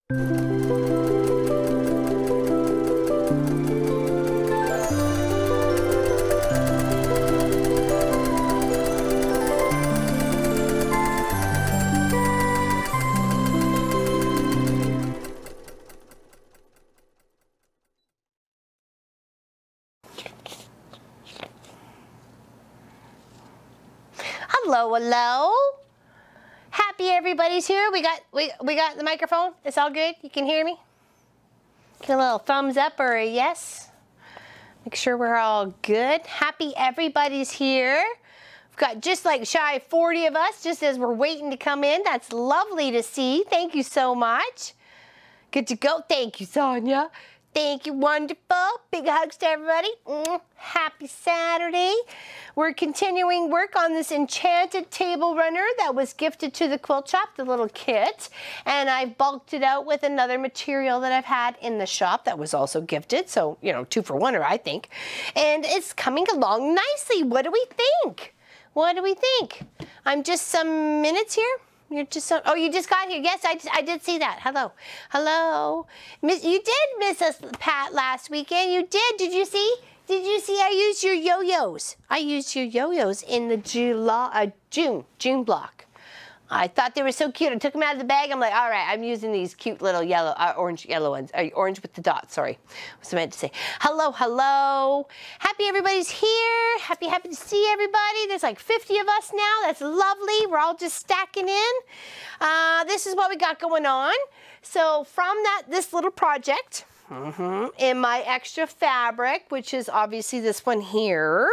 Hello, hello. Happy everybody's here. We got the microphone. It's all good. You can hear me. Get a little thumbs up or a yes. Make sure we're all good. Happy everybody's here. We've got just like shy of 40 of us just as we're waiting to come in. That's lovely to see. Thank you so much. Good to go. Thank you, Sonia. Thank you, wonderful. Big hugs to everybody. Happy Saturday. We're continuing work on this Enchanted table runner that was gifted to the quilt shop, the little kit. And I've bulked it out with another material that I've had in the shop that was also gifted. So, you know, 2 for 1, I think. And it's coming along nicely. What do we think? What do we think? I'm just some minutes here. You're just so, oh, you just got here. Yes, I did see that. Hello. Hello. You did miss us, Pat, last weekend. You did. Did you see? Did you see I used your yo-yos? I used your yo-yos in the June block. I thought they were so cute. I took them out of the bag. I'm like, all right, I'm using these cute little yellow, orange ones. Orange with the dots, sorry. What's I meant to say? Hello, hello. Happy everybody's here. Happy to see everybody. There's like 50 of us now. That's lovely. We're all just stacking in. This is what we got going on. So from this little project, in my extra fabric, which is obviously this one here,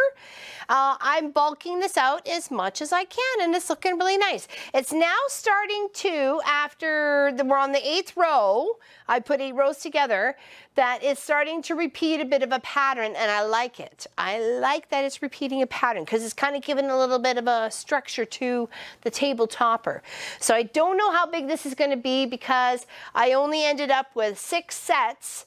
I'm bulking this out as much as I can, and it's looking really nice. It's now starting to, after we're on the 8th row, I put 8 rows together, that it's starting to repeat a bit of a pattern, and I like it. I like that it's repeating a pattern because it's kind of giving a little bit of a structure to the table topper. So I don't know how big this is going to be because I only ended up with 6 sets,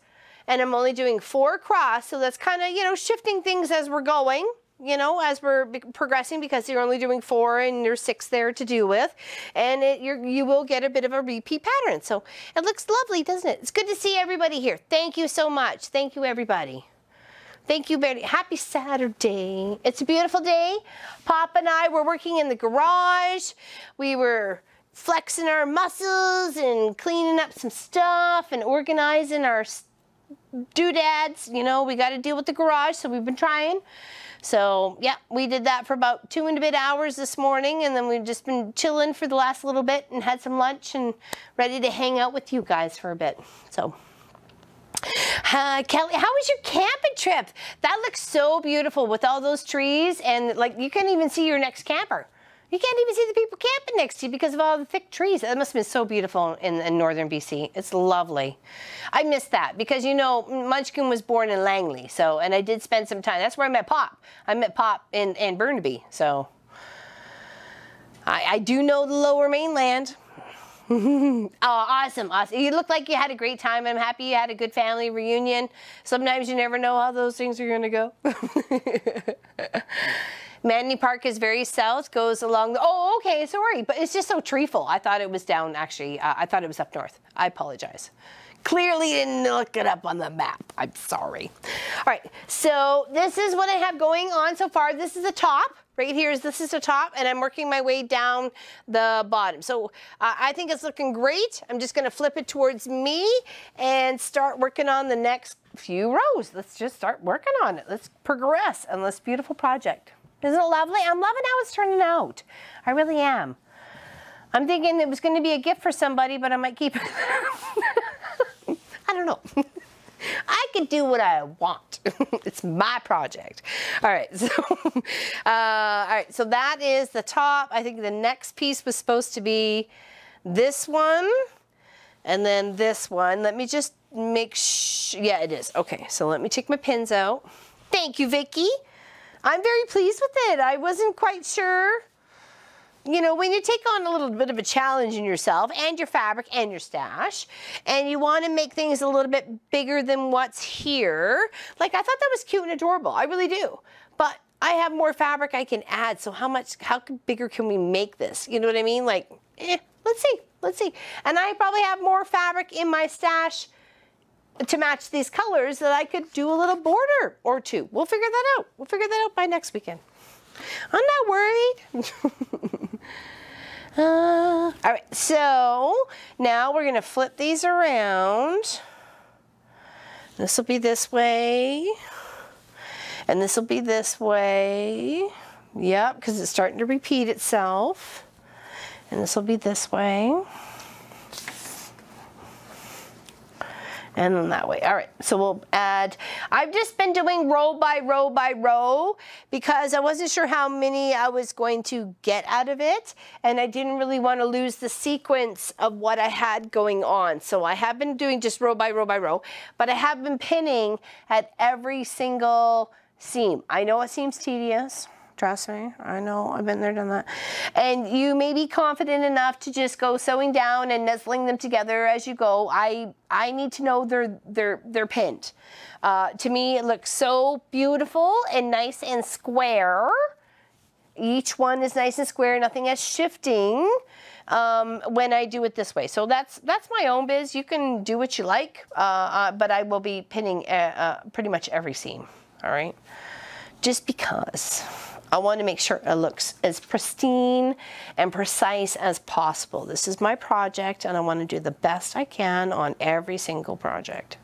and I'm only doing 4 across, so that's kind of, you know, shifting things as we're going. You know, as we're progressing, because you're only doing 4 and there's 6 there to do with, and you will get a bit of a repeat pattern. So it looks lovely, doesn't it? It's good to see everybody here. Thank you so much. Thank you, everybody. Thank you very. Happy Saturday. It's a beautiful day. Pop and I were working in the garage. We were flexing our muscles and cleaning up some stuff and organizing our doodads. You know, we got to deal with the garage, so we've been trying. So, yeah, we did that for about 2 and a bit hours this morning, and then we've just been chilling for the last little bit and had some lunch and ready to hang out with you guys for a bit. So, Kelly, how was your camping trip? That looks so beautiful with all those trees, and like you can't even see your next camper. You can't even see the people camping next to you because of all the thick trees. That must have been so beautiful in northern BC. It's lovely. I missed that because, you know, Munchkin was born in Langley. So, and I did spend some time. That's where I met Pop. I met Pop in Burnaby. So I do know the lower mainland. Oh, awesome, awesome. You look like you had a great time. I'm happy you had a good family reunion. Sometimes you never know how those things are going to go. Manly Park is very south, goes along the, oh, okay, sorry, but it's just so treeful. I thought it was down, actually, I thought it was up north. I apologize. Clearly didn't look it up on the map. I'm sorry. All right, so this is what I have going on so far. This is the top. Right here, this is the top, and I'm working my way down the bottom. So I think it's looking great. I'm just gonna flip it towards me and start working on the next few rows. Let's just start working on it. Let's progress on this beautiful project. Isn't it lovely? I'm loving how it's turning out. I really am. I'm thinking it was going to be a gift for somebody, but I might keep it. I don't know. I can do what I want. It's my project. All right. So, so that is the top. I think the next piece was supposed to be this one, and then this one. Let me just make sure. Yeah, it is. Okay. So let me take my pins out. Thank you, Vicky. I'm very pleased with it. I wasn't quite sure. You know, when you take on a little bit of a challenge in yourself and your fabric and your stash, and you want to make things a little bit bigger than what's here, like I thought that was cute and adorable. I really do. But I have more fabric I can add, so how bigger can we make this? You know what I mean? Like, let's see. let's see. And I probably have more fabric in my stash to match these colors that I could do a little border or two. We'll figure that out. We'll figure that out by next weekend. I'm not worried. All right, so now we're gonna flip these around. This will be this way, and this will be this way. Yep, because it's starting to repeat itself. And this will be this way. And then that way. All right, so we'll add, I've just been doing row by row by row because I wasn't sure how many I was going to get out of it, and I didn't really want to lose the sequence of what I had going on. So I have been doing just row by row by row, but I have been pinning at every single seam. I know it seems tedious. Trust me, I know, I've been there, done that. And you may be confident enough to just go sewing down and nuzzling them together as you go. I need to know they're pinned. To me, it looks so beautiful and nice and square. Each one is nice and square, nothing is shifting when I do it this way. So that's my own biz. You can do what you like, but I will be pinning pretty much every seam, all right? Just because I want to make sure it looks as pristine and precise as possible. This is my project, and I want to do the best I can on every single project.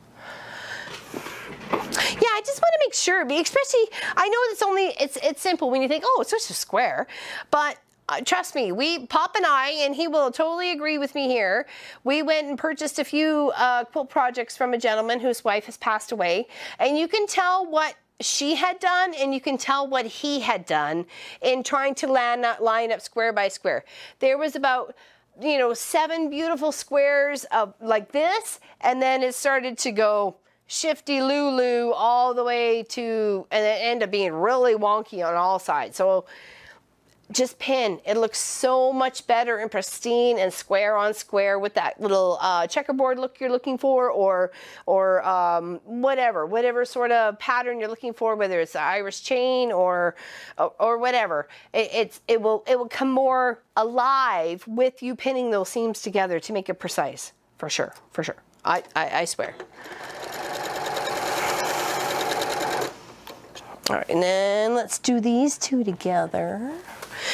Yeah, I just want to make sure, especially, I know it's simple when you think, oh, it's just a square, but trust me, Pop and I, and he will totally agree with me here, we went and purchased a few quilt projects from a gentleman whose wife has passed away, and you can tell what she had done, and you can tell what he had done in trying to line up square by square. There was about, 7 beautiful squares of like this, and then it started to go shifty lulu all the way to, and it ended up being really wonky on all sides. So just pin. It looks so much better and pristine and square on square with that little checkerboard look you're looking for, or whatever sort of pattern you're looking for, whether it's the Irish chain or whatever. It will come more alive with you pinning those seams together to make it precise, for sure. I swear. All right, and then let's do these two together.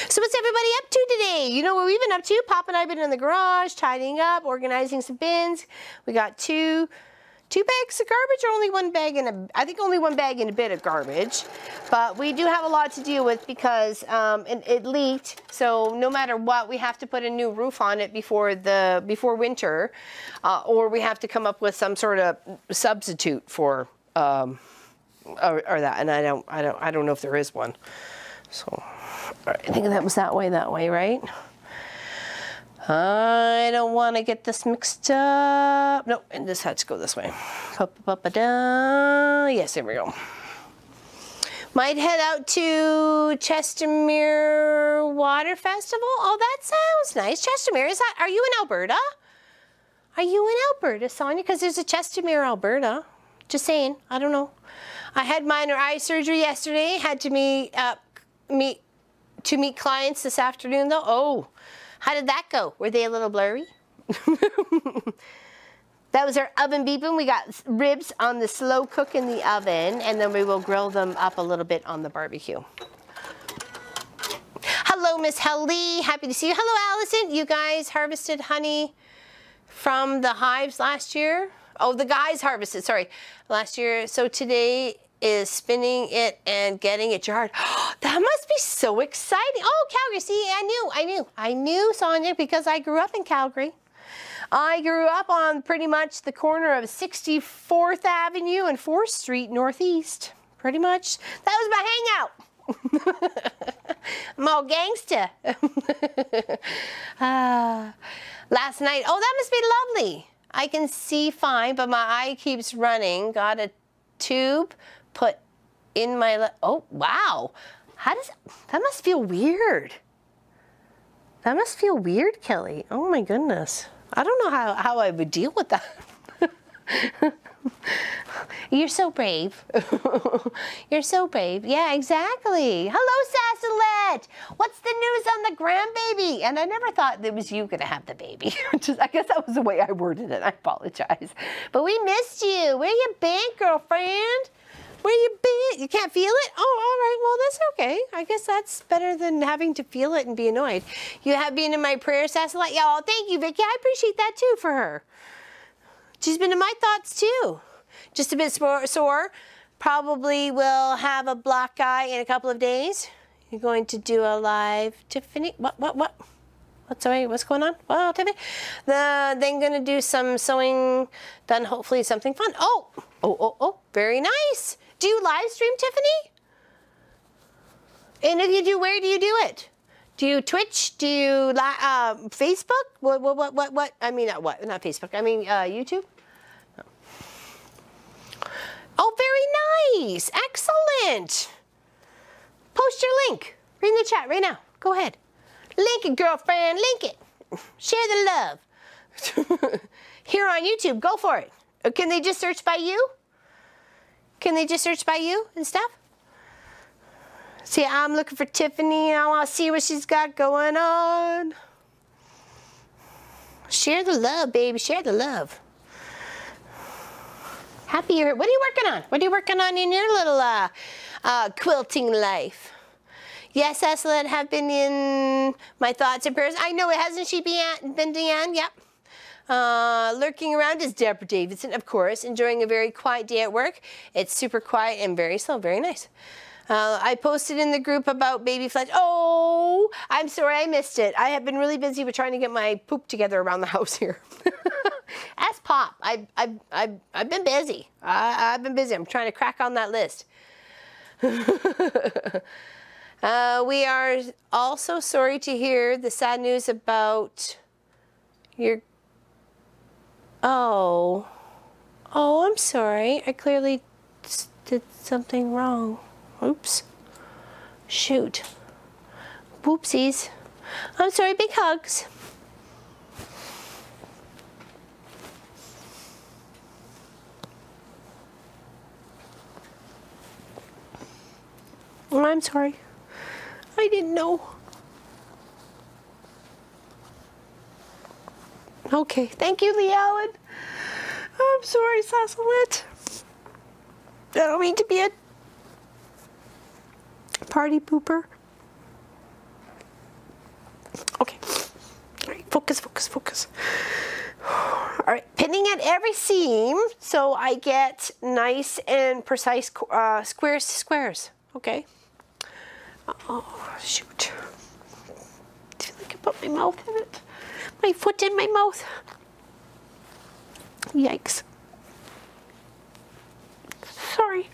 So what's everybody up to today? You know what we've been up to? Pop and I have been in the garage, tidying up, organizing some bins. We got two bags of garbage, or only one bag and I think only one bag and a bit of garbage. But we do have a lot to deal with because it leaked. So no matter what, we have to put a new roof on it before winter, or we have to come up with some sort of substitute for or that. And I don't know if there is one. So. All right, I think that was that way, right? I don't want to get this mixed up. Nope, and this had to go this way. Yes, there we go. Might head out to Chestermere Water Festival. Oh, that sounds nice. Chestermere, are you in Alberta? Are you in Alberta, Sonia? Because there's a Chestermere, Alberta. Just saying, I don't know. I had minor eye surgery yesterday. Had to meet clients this afternoon, though. Oh, how did that go? Were they a little blurry? That was our oven beeping. We got ribs on the slow cook in the oven, and then we will grill them up a little bit on the barbecue. Hello, Miss Holidy. Happy to see you. Hello, Allison. You guys harvested honey from the hives last year? Oh, the guys harvested, sorry, last year. So today is spinning it and getting it jarred. That must be so exciting. Oh, Calgary, see, I knew, Sonia, because I grew up in Calgary. I grew up on pretty much the corner of 64th Avenue and 4th Street Northeast, pretty much. That was my hangout. I'm all gangsta. Last night, oh, that must be lovely. I can see fine, but my eye keeps running. Got a tube put in my, oh, wow. That must feel weird. That must feel weird, Kelly. Oh my goodness. I don't know how I would deal with that. You're so brave. You're so brave. Yeah, exactly. Hello, Sassalette. What's the news on the grandbaby? And I never thought it was you going to have the baby. I guess that was the way I worded it. I apologize. But we missed you. Where you been, girlfriend? Where you been? You can't feel it? Oh, all right. Well, that's okay. I guess that's better than having to feel it and be annoyed. You have been in my prayers, Sassalette? Yeah, oh, thank you, Vicky. I appreciate that, too, for her. She's been in my thoughts, too. Just a bit sore. Probably will have a black eye in a couple of days. You're going to do a live, Tiffany. What? Sorry, what's going on? Well, Tiffany. Then going to do some sewing done, hopefully something fun. Oh, very nice. Do you live stream, Tiffany? And if you do, where do you do it? Do you Twitch? Do you Facebook? What? I mean, not Facebook. I mean, YouTube. Oh, very nice. Excellent. Post your link. Read in the chat right now. Go ahead. Link it, girlfriend. Link it. Share the love. Here on YouTube. Go for it. Can they just search by you? Can they just search by you and stuff? See, I'm looking for Tiffany. I want to see what she's got going on. Share the love, baby. Share the love. Happy you're here. What are you working on? What are you working on in your little quilting life? Yes, Sassalette have been in my thoughts and prayers. I know it, hasn't she been Deanne? Yep. Lurking around is Deborah Davidson, of course, enjoying a very quiet day at work. It's super quiet and very slow, very nice. I posted in the group about baby flesh. Oh, I'm sorry I missed it. I have been really busy with trying to get my poop together around the house here. Ask Pop. I've been busy. I've been busy. I'm trying to crack on that list. We are also sorry to hear the sad news about your... Oh, I'm sorry. I clearly did something wrong. Oops. Shoot. Whoopsies. I'm sorry. Big hugs. I'm sorry. I didn't know. Okay. Thank you, Lee Allen. I'm sorry, Sassalette. I don't mean to be a party pooper. Okay. All right, focus. All right, pinning at every seam so I get nice and precise squares to squares. Okay. Oh, shoot. I feel like I put my mouth in it. My foot in my mouth. Yikes. Sorry.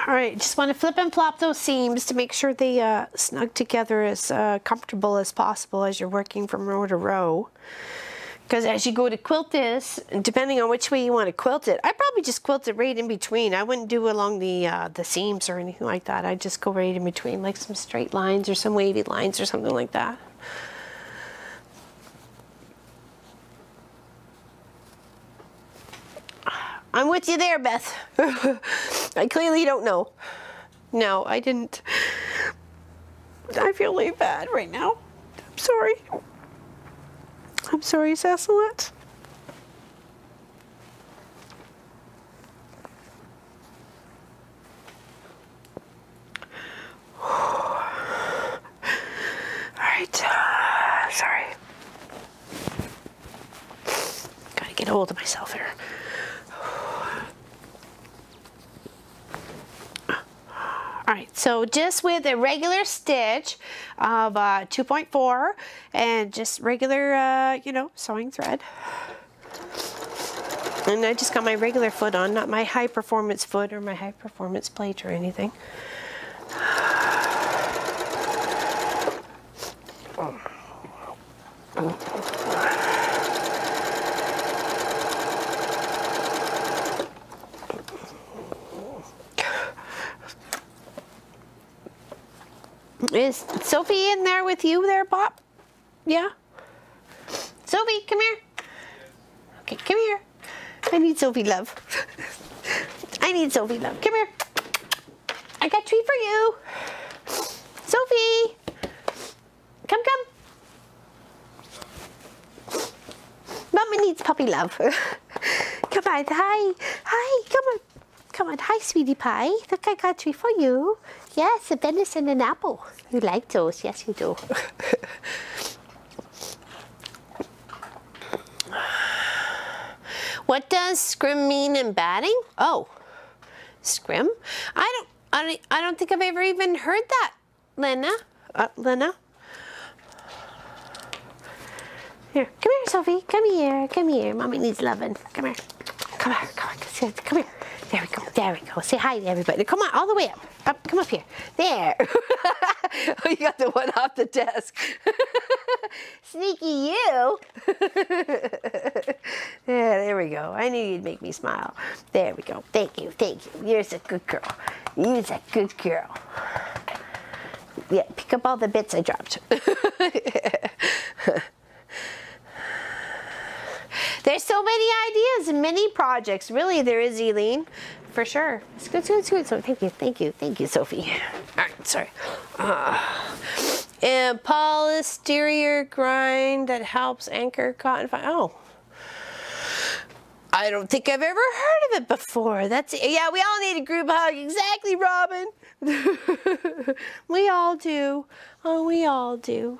All right, just want to flip and flop those seams to make sure they snug together as comfortable as possible as you're working from row to row. Because as you go to quilt this, depending on which way you want to quilt it, I'd probably just quilt it right in between. I wouldn't do along the seams or anything like that. I'd just go right in between, like some straight lines or some wavy lines or something like that. I'm with you there, Beth. I clearly don't know. No, I didn't. I feel really bad right now. I'm sorry. I'm sorry, Sassalette. All right. Sorry. Gotta get a hold of myself here. All right, so just with a regular stitch of 2.4 and just regular, sewing thread. And I just got my regular foot on, not my high performance foot or my high performance plate or anything. Is Sophie in there with you there, Pop? Yeah? Sophie, come here. Okay, come here. I need Sophie love. I need Sophie love. Come here. I got a treat for you. Sophie. Come. Mommy needs puppy love. Come on, hi. Hi, come on. Come on, hi, sweetie pie. Look, I got a treat for you. Yes, a venison and apple. You like those? Yes, you do. What does scrim mean in batting? Oh, scrim? I don't think I've ever even heard that, Lena. Lena. Here, come here, Sophie. Come here. Come here. Mommy needs loving. Come here. Come here. Come on. Come here. There we go. There we go. Say hi to everybody. Come on, all the way up. Up. Come up here. There. Oh, you got the one off the desk. Sneaky you. Yeah, there we go. I knew you'd make me smile. There we go. Thank you. Thank you. You're a good girl. You're a good girl. Yeah, pick up all the bits I dropped. There's so many ideas and many projects. Really, there is, Eileen, for sure. It's good. So thank you, Sophie. All right, sorry. And polystyrene grind that helps anchor cotton fiber. Oh, I don't think I've ever heard of it before. Yeah, we all need a group hug. Exactly, Robin. We all do. Oh, we all do.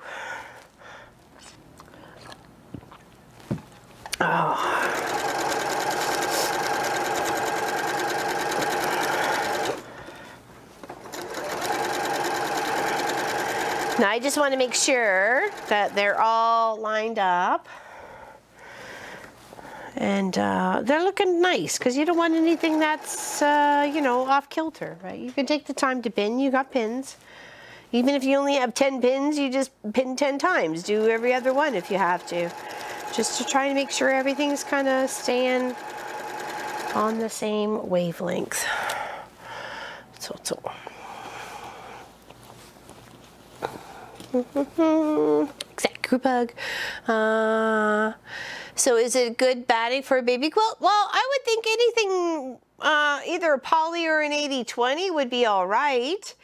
Oh. Now I just want to make sure that they're all lined up and they're looking nice, because you don't want anything that's you know, off kilter, right? You can take the time to pin. You got pins. Even if you only have 10 pins, you just pin 10 times. Do every other one if you have to. Just to try to make sure everything's kind of staying on the same wavelength. So. Exact group hug. So is it good batting for a baby quilt? Well, I would think anything, either a poly or an 80-20 would be all right.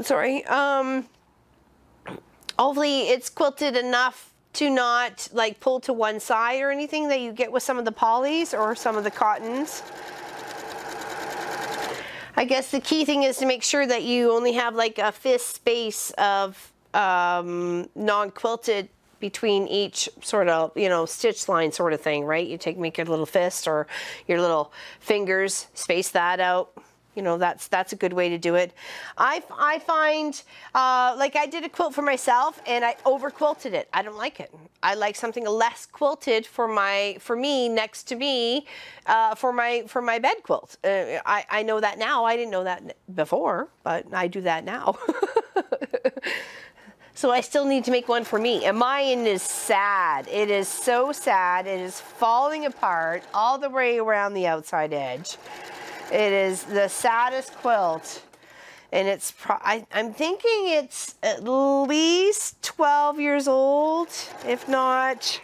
Sorry. Hopefully it's quilted enough to not like pull to one side or anything that you get with some of the polys or some of the cottons. I guess the key thing is to make sure that you only have like a fist space of non-quilted between each sort of, you know, stitch line sort of thing, right? You make your little fist or your little fingers, space that out. You know, that's a good way to do it. I find, like I did a quilt for myself and I over quilted it. I don't like it. I like something less quilted for me next to me, for my bed quilt. I know that now. I didn't know that before, but I do that now. So I still need to make one for me. And mine is sad. It is so sad. It is falling apart all the way around the outside edge. It is the saddest quilt, and it's I'm thinking it's at least 12 years old, if not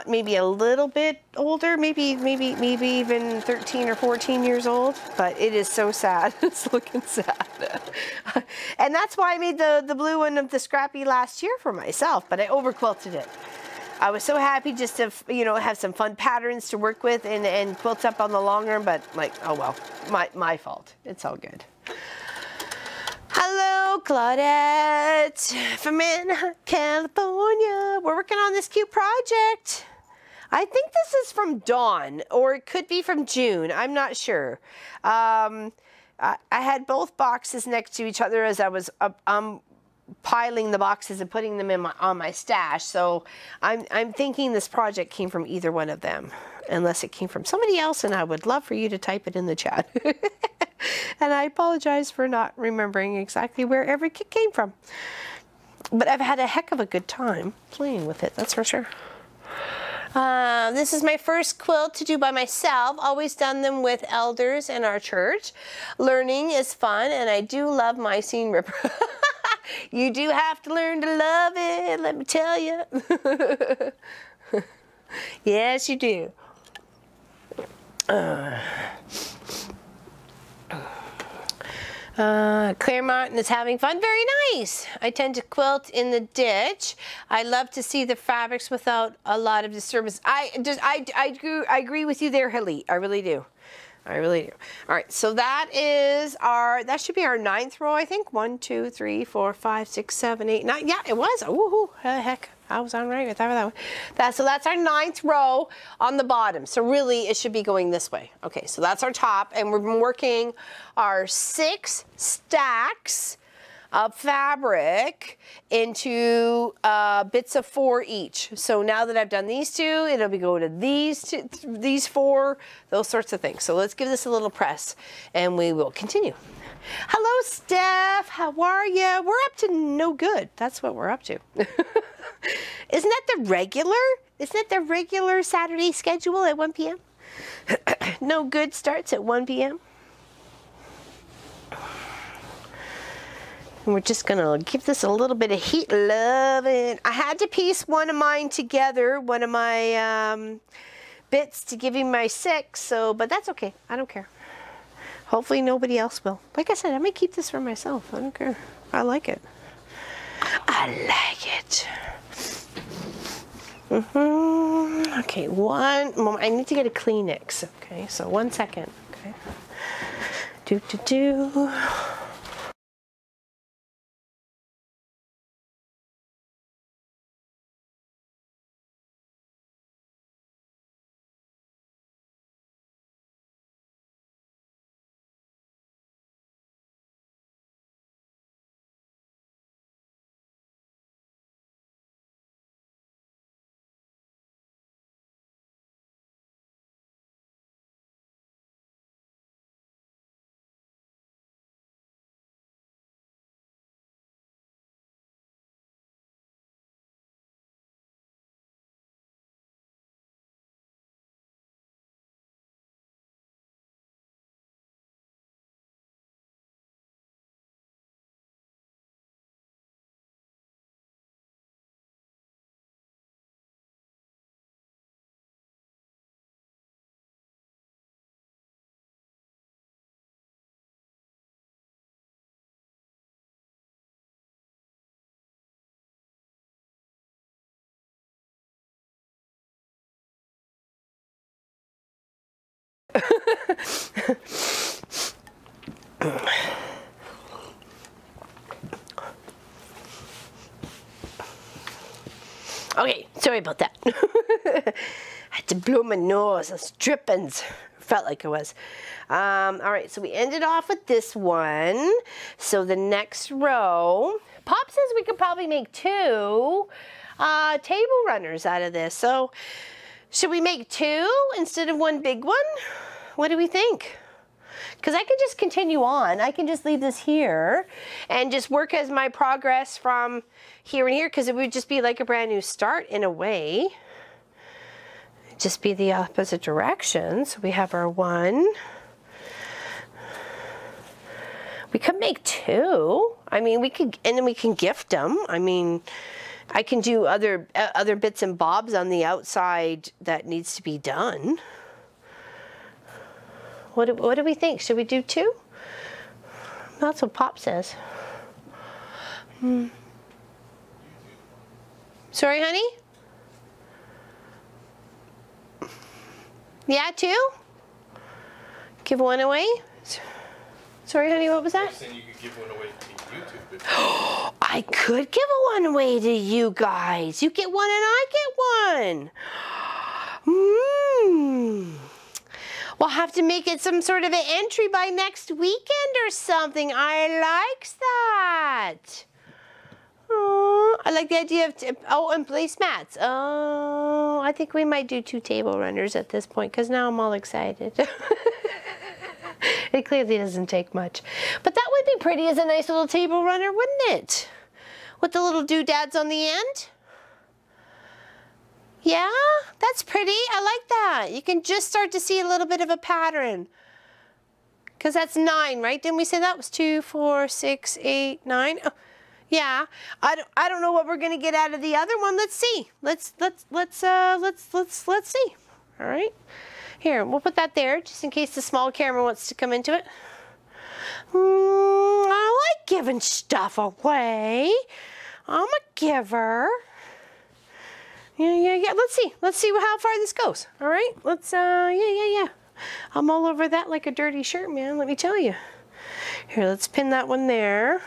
maybe a little bit older, maybe even 13 or 14 years old. But it is so sad. It's looking sad. And that's why I made the blue one of the scrappy last year for myself, but I over quilted it. I was so happy just to, you know, have some fun patterns to work with and quilt up on the long arm, but like, oh well, my fault. It's all good. Hello, Claudette from California. We're working on this cute project. I think this is from Dawn, or it could be from June. I'm not sure. I had both boxes next to each other as I was piling the boxes and putting them on my stash, so I'm thinking this project came from either one of them, unless it came from somebody else, and I would love for you to type it in the chat. And I apologize for not remembering exactly where every kit came from, but I've had a heck of a good time playing with it, that's for sure. This is my first quilt to do by myself. Always done them with elders in our church. Learning is fun, and I do love my seam ripper. You do have to learn to love it, let me tell you. Yes, you do. Claremont is having fun. Very nice. I tend to quilt in the ditch. I love to see the fabrics without a lot of disturbance. I agree with you there, Holidy. I really do. I really do. All right, so that should be our 9th row, I think. 1, 2, 3, 4, 5, 6, 7, 8, 9. Yeah, it was. Oh, heck. I was on right with that one. So that's our 9th row on the bottom. So really, it should be going this way. Okay, so that's our top, and we've been working our 6 stacks of fabric into bits of 4 each. So now that I've done these 2, it'll be going to these 4, those sorts of things. So let's give this a little press, and we will continue. Hello, Steph. How are you? We're up to no good. That's what we're up to. Isn't that the regular? Isn't that the regular Saturday schedule at 1 p.m.? No good starts at 1 p.m. And we're just gonna give this a little bit of heat. Love it. I had to piece one of mine together, one of my bits to give him my 6. So, but that's okay. I don't care. Hopefully nobody else will. Like I said, I might keep this for myself. I don't care. I like it. I like it. Okay, one moment. I need to get a Kleenex. Okay, so 1 second. Okay. Okay, sorry about that. I had to blow my nose. Those drippings. Felt like it was. All right, so we ended off with this one. So the next row, Pop says we could probably make 2 table runners out of this. So should we make 2 instead of 1 big one? What do we think? Because I could just continue on. I can just leave this here and just work as my progress from here and here, because it would just be like a brand new start in a way. Just be the opposite direction. So we have our 1. We could make 2. I mean, we could, and then we can gift them. I mean, I can do other bits and bobs on the outside that needs to be done. What do we think? Should we do 2? That's what Pop says. Sorry, honey? Yeah, 2? Give 1 away? Sorry, honey, what was that? I was saying you could give 1 away to YouTube. If I could give 1 away to you guys. You get 1 and I get 1. We'll have to make it some sort of an entry by next weekend or something. I likes that. Oh, I like the idea of, and placemats. Oh, I think we might do 2 table runners at this point, because now I'm all excited. It clearly doesn't take much. But that would be pretty as a nice little table runner, wouldn't it? With the little doodads on the end. Yeah, that's pretty. I like that. You can just start to see a little bit of a pattern. Because that's 9, right? Didn't we say that was 2, 4, 6, 8, 9? Oh, yeah. I don't know what we're gonna get out of the other one. Let's see. Let's see. All right. Here, we'll put that there just in case the small camera wants to come into it. I like giving stuff away. I'm a giver. Yeah. Let's see how far this goes. All right. Let's yeah. I'm all over that like a dirty shirt, man. Let me tell you. Here, let's pin that one there.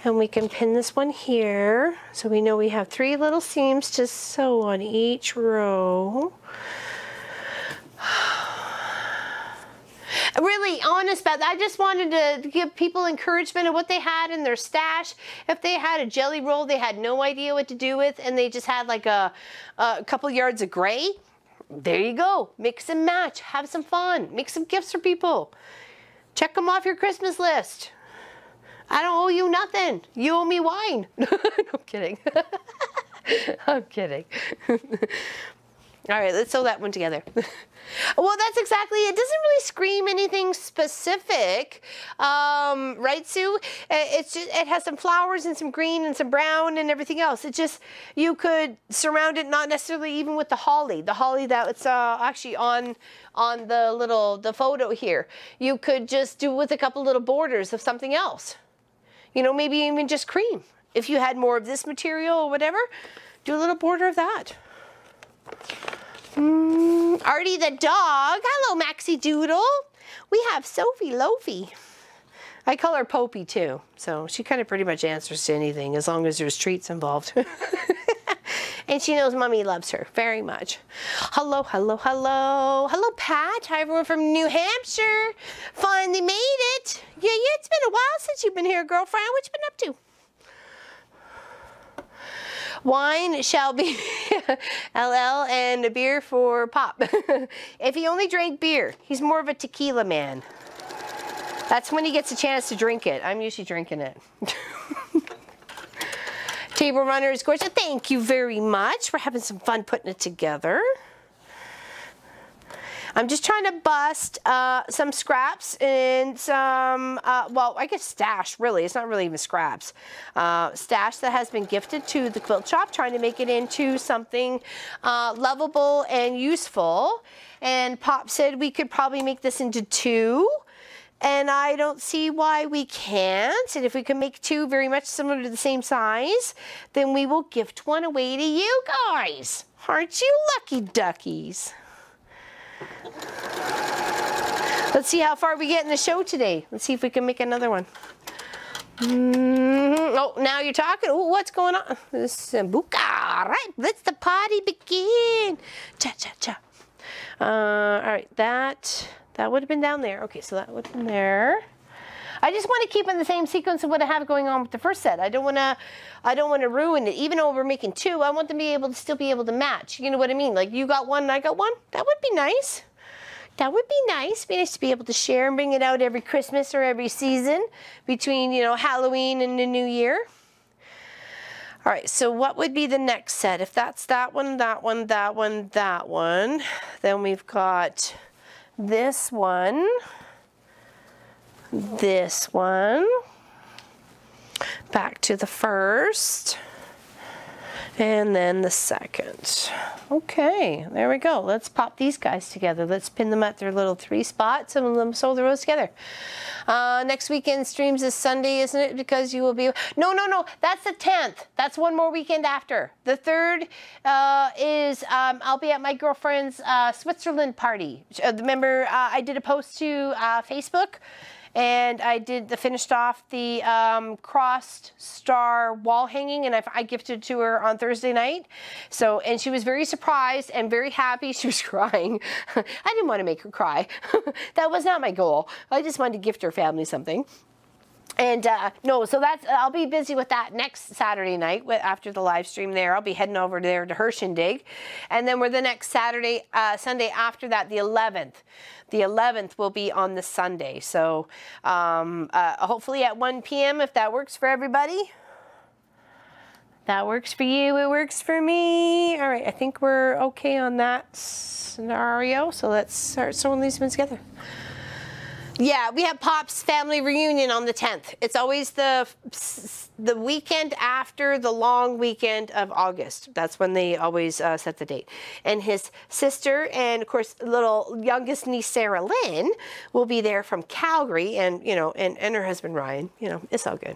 And we can pin this one here. So we know we have 3 little seams to sew on each row. Really honest about that. I just wanted to give people encouragement of what they had in their stash. If they had a jelly roll they had no idea what to do with, and they just had like a couple yards of gray, there you go. Mix and match. Have some fun. Make some gifts for people. Check them off your Christmas list. I don't owe you nothing. You owe me wine. No, I'm kidding. I'm kidding. All right, let's sew that one together. Well, that's exactly, it doesn't really scream anything specific, right, Sue? It's just, it has some flowers and some green and some brown and everything else. It just, you could surround it, not necessarily even with the holly that's actually on the photo here. You could just do with a couple little borders of something else. You know, maybe even just cream. If you had more of this material or whatever, do a little border of that. Artie the dog. Hello, Maxie Doodle. We have Sophie Loafy. I call her Popey too, so she kind of pretty much answers to anything as long as there's treats involved. And she knows Mommy loves her very much. Hello, hello, hello. Hello, Pat. Hi, everyone from New Hampshire. Finally made it. Yeah, it's been a while since you've been here, girlfriend. What you been up to? Wine shall be LL and a beer for Pop. If he only drank beer, he's more of a tequila man. That's when he gets a chance to drink it. I'm usually drinking it. Table runner is gorgeous. Thank you very much. We're having some fun putting it together. I'm just trying to bust some scraps and some, well, I guess stash, really. It's not really even scraps. Stash that has been gifted to the quilt shop, trying to make it into something lovable and useful. And Pop said we could probably make this into 2. And I don't see why we can't. And if we can make 2 very much similar to the same size, then we will gift one away to you guys. Aren't you lucky duckies? Let's see how far we get in the show today. Let's see if we can make another one. Oh, now you're talking. Oh, what's going on? This is Sambuca. All right, let's the party begin. Cha, cha, cha. All right, that would have been down there. Okay, so that would have been there. I just want to keep in the same sequence of what I have going on with the first set. I don't want to ruin it. Even though we're making 2, I want them to be able to still be able to match. You know what I mean? Like you got one and I got one. That would be nice. That would be nice. Be nice to be able to share and bring it out every Christmas or every season between, you know, Halloween and the New Year. All right, so what would be the next set? If that's that one, that one, that one, that one, then we've got this one, this one, back to the first, and then the second. Okay, there we go. Let's pop these guys together. Let's pin them at their little 3 spots and let them sew the rows together. Next weekend streams is Sunday, isn't it? Because you will be... No. That's the 10th. That's one more weekend after. The 3rd is I'll be at my girlfriend's Switzerland party. Remember, I did a post to Facebook. And I finished off the crossed star wall hanging, and I gifted to her on Thursday night. So, and she was very surprised and very happy. She was crying. I didn't want to make her cry. That was not my goal. I just wanted to gift her family something. And no, so I'll be busy with that next Saturday night after the live stream there. I'll be heading over there to her shindig. And then we're the next Sunday after that, the 11th. The 11th will be on the Sunday. So hopefully at 1 p.m. if that works for everybody. That works for you, it works for me. All right, I think we're okay on that scenario. So let's start sewing these ones together. Yeah, we have Pop's family reunion on the 10th. It's always the weekend after the long weekend of August. That's when they always set the date. And his sister and, of course, little youngest niece, Sarah Lynn, will be there from Calgary. And, you know, and her husband, Ryan. You know, it's all good.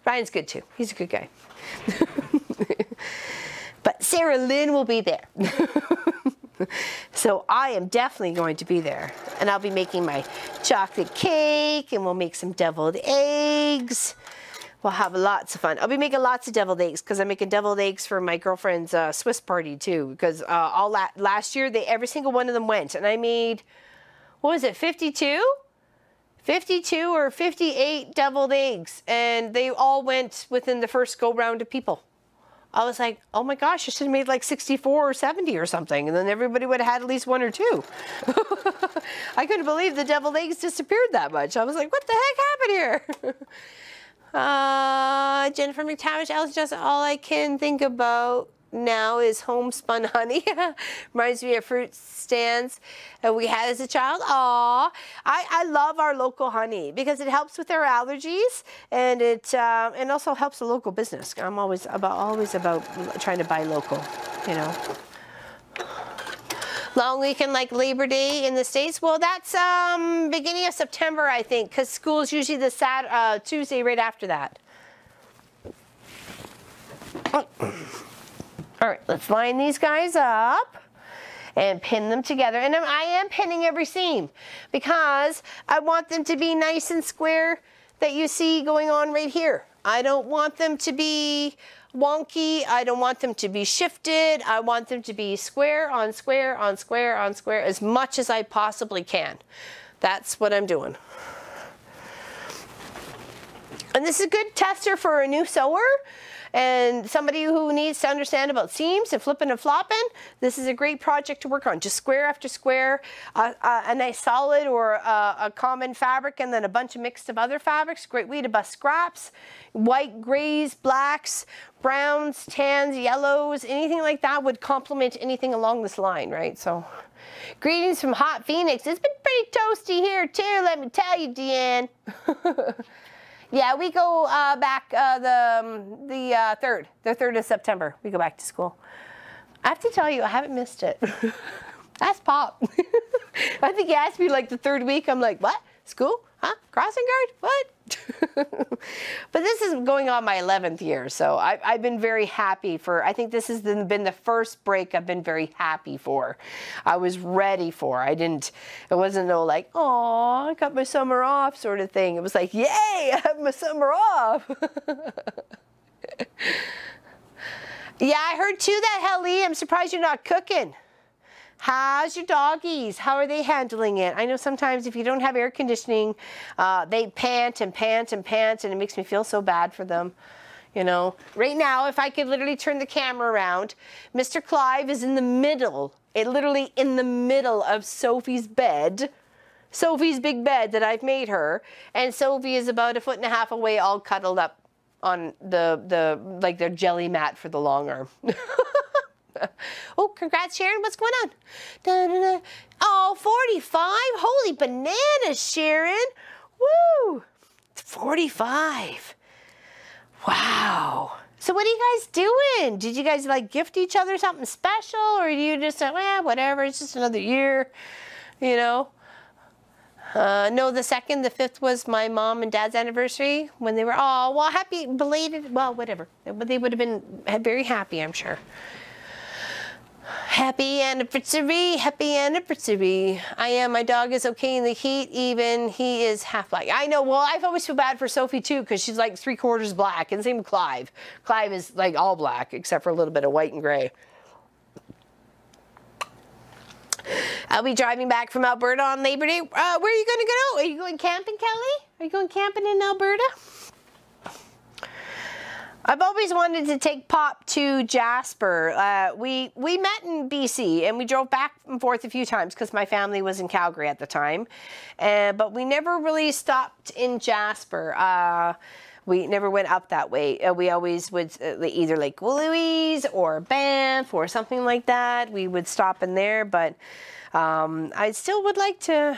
Ryan's good, too. He's a good guy. But Sarah Lynn will be there. So I am definitely going to be there, and I'll be making my chocolate cake, and we'll make some deviled eggs. We'll have lots of fun. I'll be making lots of deviled eggs because I'm making deviled eggs for my girlfriend's Swiss party too. Because last year, every single one of them went, and I made, what was it, 52? 52 or 58 deviled eggs, and they all went within the first go round of people. I was like, oh my gosh, I should have made like 64 or 70 or something, and then everybody would have had at least 1 or 2. I couldn't believe the deviled eggs disappeared that much. I was like, what the heck happened here? Jennifer McTavish, Alice, just all I can think about now is homespun honey. Reminds me of fruit stands that we had as a child. Aw, I love our local honey because it helps with our allergies, and it and also helps the local business. I'm always about trying to buy local, you know. Long weekend like Labor Day in the States. Well, that's beginning of September, I think, because school is usually the Tuesday right after that. All right, let's line these guys up and pin them together. And I am pinning every seam because I want them to be nice and square that you see going on right here. I don't want them to be wonky. I don't want them to be shifted. I want them to be square on square on square on square as much as I possibly can. That's what I'm doing. And this is a good tester for a new sewer. And somebody who needs to understand about seams and flipping and flopping, this is a great project to work on. Just square after square, a nice solid or a common fabric, and then a bunch of mixed of other fabrics. Great way to bust scraps. White, grays, blacks, browns, tans, yellows, anything like that would complement anything along this line, right? So, greetings from Hot Phoenix. It's been pretty toasty here too, let me tell you, Deanne. Yeah, we go back the 3rd of September. We go back to school. I have to tell you, I haven't missed it. That's Pop. I think he asked me like the 3rd week. I'm like, what? School? Huh? Crossing guard? What? But this is going on my 11th year, so I've been very happy for, I think this has been the first break I've been very happy for. I was ready for. It wasn't no like, oh, I got my summer off sort of thing. It was like, yay, I have my summer off. Yeah, I heard too that, Helly. I'm surprised you're not cooking. How's your doggies? How are they handling it? I know sometimes if you don't have air conditioning, they pant and pant and pant, and it makes me feel so bad for them. You know, right now, if I could literally turn the camera around, Mr. Clive is in the middle, literally in the middle of Sophie's bed, Sophie's big bed that I've made her, and Sophie is about 1.5 feet away, all cuddled up on like their jelly mat for the long arm. Oh, congrats, Sharon. What's going on? Da, da, da. Oh, 45. Holy bananas, Sharon. Woo. 45. Wow. So what are you guys doing? Did you guys like gift each other something special? Or do you just say, well, whatever, it's just another year, you know? No, the 2nd, the 5th was my mom and dad's anniversary when they were, oh, well, happy, belated, well, whatever. But they would have been very happy, I'm sure. Happy anniversary, happy anniversary. I am, my dog is okay in the heat, even he is half black. I know, well, I always feel bad for Sophie too, because she's like 3/4 black, and same with Clive. Clive is like all black, except for a little bit of white and gray. I'll be driving back from Alberta on Labor Day. Where are you going to go? Are you going camping, Kelly? Are you going camping in Alberta? I've always wanted to take Pop to Jasper. We met in BC, and we drove back and forth a few times because my family was in Calgary at the time. But we never really stopped in Jasper. We never went up that way. We always would either Lake Louise or Banff or something like that. We would stop in there, but I still would like to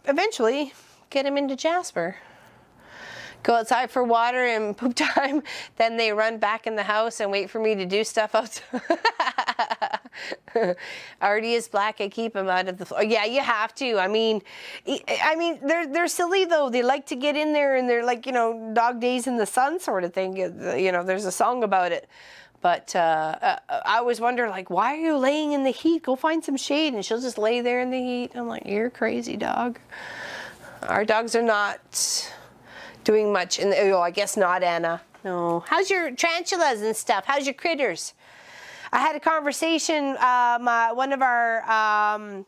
eventually get him into Jasper. Go outside for water and poop time, then they run back in the house and wait for me to do stuff outside. Artie is black. I keep him out of the floor. Yeah, you have to. I mean, they're silly though. They like to get in there and they're like, you know, dog days in the sun sort of thing. You know, there's a song about it. But I always wonder, like, why are you laying in the heat? Go find some shade. And she'll just lay there in the heat. I'm like, you're crazy, dog. Our dogs are not doing much. And oh, I guess not, Anna. No. How's your tarantulas and stuff? How's your critters? I had a conversation, one of our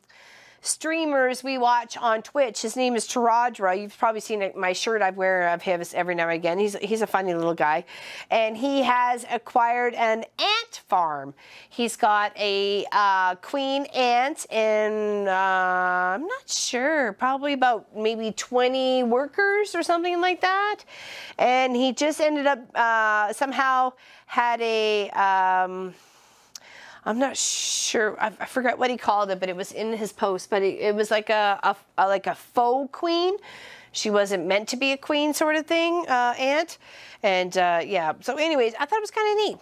streamers we watch on Twitch, his name is Taradra. You've probably seen it, my shirt I wear of his every now and again. He's a funny little guy. And he has acquired an ant farm. He's got a queen ant and I'm not sure, probably about maybe 20 workers or something like that. And he just ended up somehow had a... I'm not sure. I forgot what he called it, but it was in his post. But it was like a faux queen. She wasn't meant to be a queen, sort of thing, ant. And yeah. So, anyways, I thought it was kind of neat.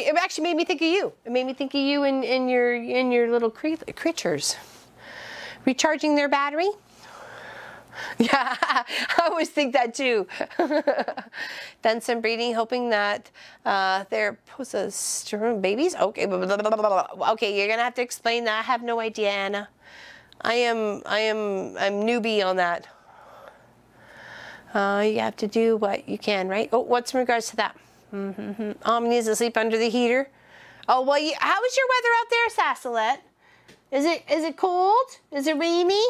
It actually made me think of you. It made me think of you and your little creatures recharging their battery. Yeah, I always think that too. Done some breeding, hoping that they're babies. Okay, okay, you're gonna have to explain that. I have no idea, Anna. I'm newbie on that. You have to do what you can, right? Oh, what's in regards to that? Needs to sleep under the heater. Oh well, how was your weather out there, Sassalette? Is it cold? Is it rainy?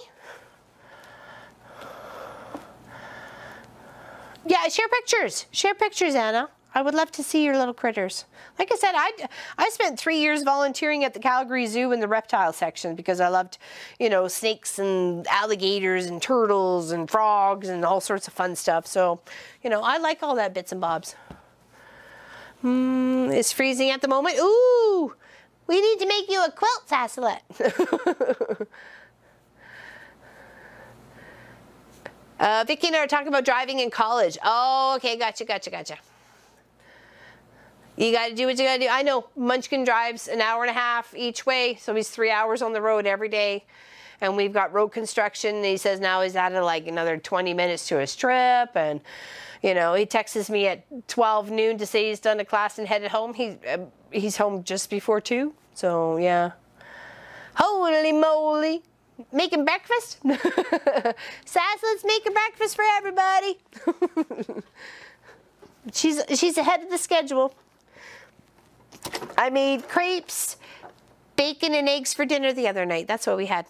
Yeah, share pictures. Share pictures, Anna. I would love to see your little critters. Like I said, I spent 3 years volunteering at the Calgary Zoo in the reptile section because I loved, you know, snakes and alligators and turtles and frogs and all sorts of fun stuff. So, you know, I like all that bits and bobs. It's freezing at the moment. Ooh, we need to make you a quilt, Sassalette. Vicky and I are talking about driving in college. Oh, okay, gotcha. You got to do what you got to do. I know Munchkin drives an hour and a half each way, so he's 3 hours on the road every day. And we've got road construction, and he says now he's added like another 20 minutes to his trip. And, you know, he texts me at 12 noon to say he's done a class and headed home. He's home just before 2, so yeah. Holy moly. Making breakfast? Sass, let's make a breakfast for everybody. She's ahead of the schedule. I made crepes, bacon, and eggs for dinner the other night. That's what we had.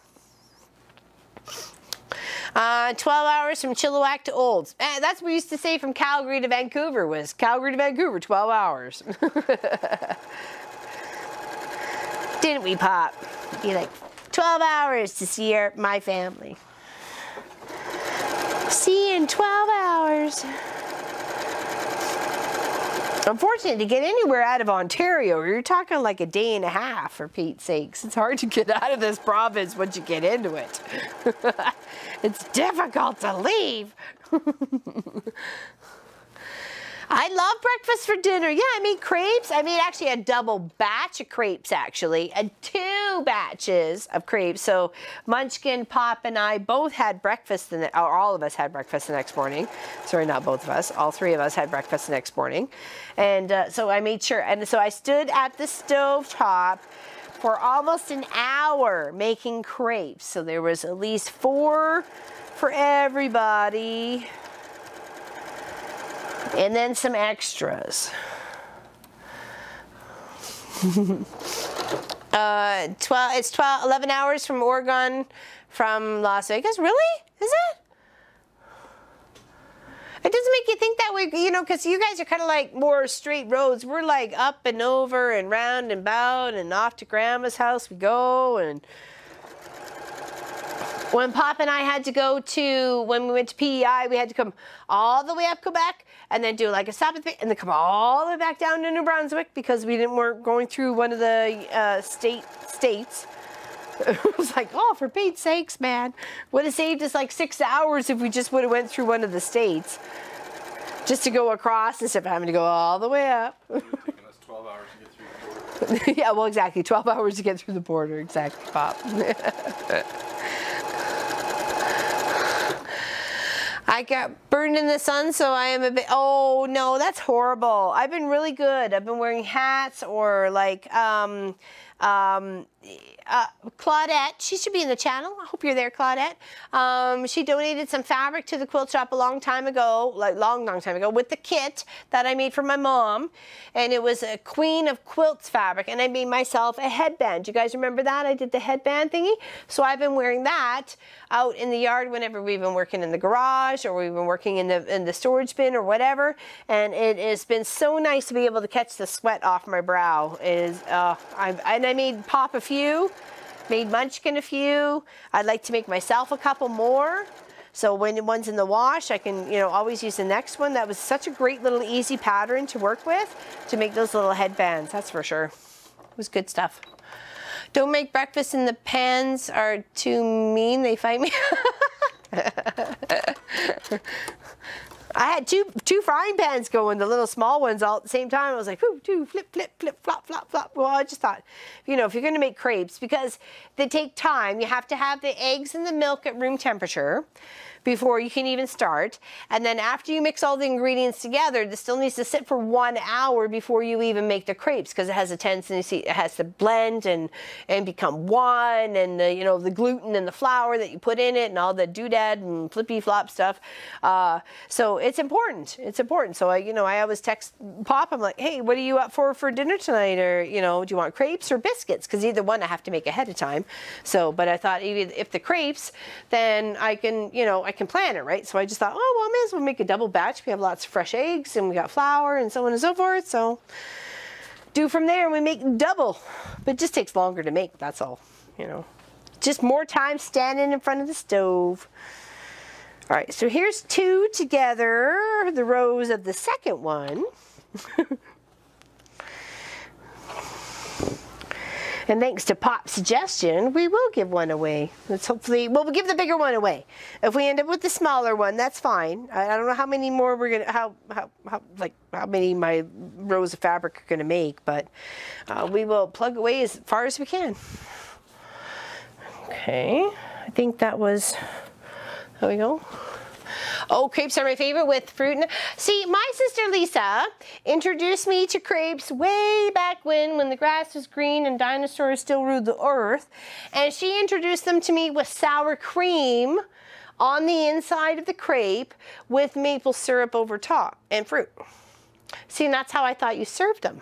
12 hours from Chilliwack to Olds. That's what we used to say from Calgary to Vancouver was Calgary to Vancouver, 12 hours. Didn't we, Pop? Be like, 12 hours to see my family. See you in 12 hours. Unfortunately, to get anywhere out of Ontario, you're talking like a day and a half, for Pete's sakes. It's hard to get out of this province once you get into it. It's difficult to leave. I love breakfast for dinner. Yeah, I made crepes. I made actually a double batch of crepes, actually, and 2 batches of crepes. So Munchkin, Pop, and I both had breakfast, or all of us had breakfast the next morning. Sorry, not both of us. All 3 of us had breakfast the next morning. And so I made sure, and so I stood at the stove top for almost an hour making crepes. So there was at least 4 for everybody. And then some extras. 11 hours from Oregon, from Las Vegas. Really? Is it? It doesn't make you think that way, you know, because you guys are kind of like more straight roads. We're like up and over and round and about and off to Grandma's house we go. And When Pop and I had to go to, when we went to PEI, we had to come all the way up Quebec and then do like a stop and then come all the way back down to New Brunswick because we weren't going through one of the states. It was like, oh, for Pete's sakes, man. Would have saved us like 6 hours if we just would have went through one of the states. Just to go across instead of having to go all the way up. It would have taken us 12 hours to get through the border. Yeah, well, exactly. 12 hours to get through the border. Exactly, Pop. I got burned in the sun, so I am a bit, oh no, that's horrible. I've been really good. I've been wearing hats or like, Claudette, she should be in the channel. I hope you're there, Claudette. She donated some fabric to the quilt shop a long time ago, like long time ago, with the kit that I made for my mom. And it was a Queen of Quilts fabric, and I made myself a headband. You guys remember that? I did the headband thingy. So I've been wearing that out in the yard whenever we've been working in the garage or we've been working in the storage bin or whatever. And it has been so nice to be able to catch the sweat off my brow. It is, and I made Pop a few, made Munchkin a few. I'd like to make myself a couple more. So when one's in the wash, I can, you know, always use the next one. That was such a great little easy pattern to work with to make those little headbands, that's for sure. It was good stuff. Don't make breakfast and the pans are too mean, they fight me. I had two frying pans going, the little small ones all at the same time. I was like, whoo, two, flip, flip, flip, flop, flop, flop. Well, I just thought, you know, if you're going to make crepes, because they take time, you have to have the eggs and the milk at room temperature before you can even start. And then after you mix all the ingredients together, this still needs to sit for 1 hour before you even make the crepes, because it has a tendency, it has to blend and become one, and the, you know, the gluten and the flour that you put in it and all the doodad and flippy flop stuff. So it's important. It's important. So I always text Pop. I'm like, hey, what are you up for dinner tonight? Or, you know, do you want crepes or biscuits? Because either one I have to make ahead of time. So, but I thought if the crepes, then I can, you know, I can plan it, right? So I just thought, oh, well, I may as well make a double batch. We have lots of fresh eggs and we got flour and so on and so forth. So do from there and we make double, but it just takes longer to make. That's all, you know, just more time standing in front of the stove. All right, so here's two together, the rows of the second one. And thanks to Pop's suggestion, we will give one away. Let's hopefully, well, we'll give the bigger one away. If we end up with the smaller one, that's fine. I don't know how many more we're gonna, how many my rows of fabric are gonna make, but we will plug away as far as we can. Okay, I think that was, there we go. Oh, crepes are my favorite with fruit. See, my sister Lisa introduced me to crepes way back when the grass was green and dinosaurs still ruled the earth. And she introduced them to me with sour cream on the inside of the crepe with maple syrup over top and fruit. See, and that's how I thought you served them.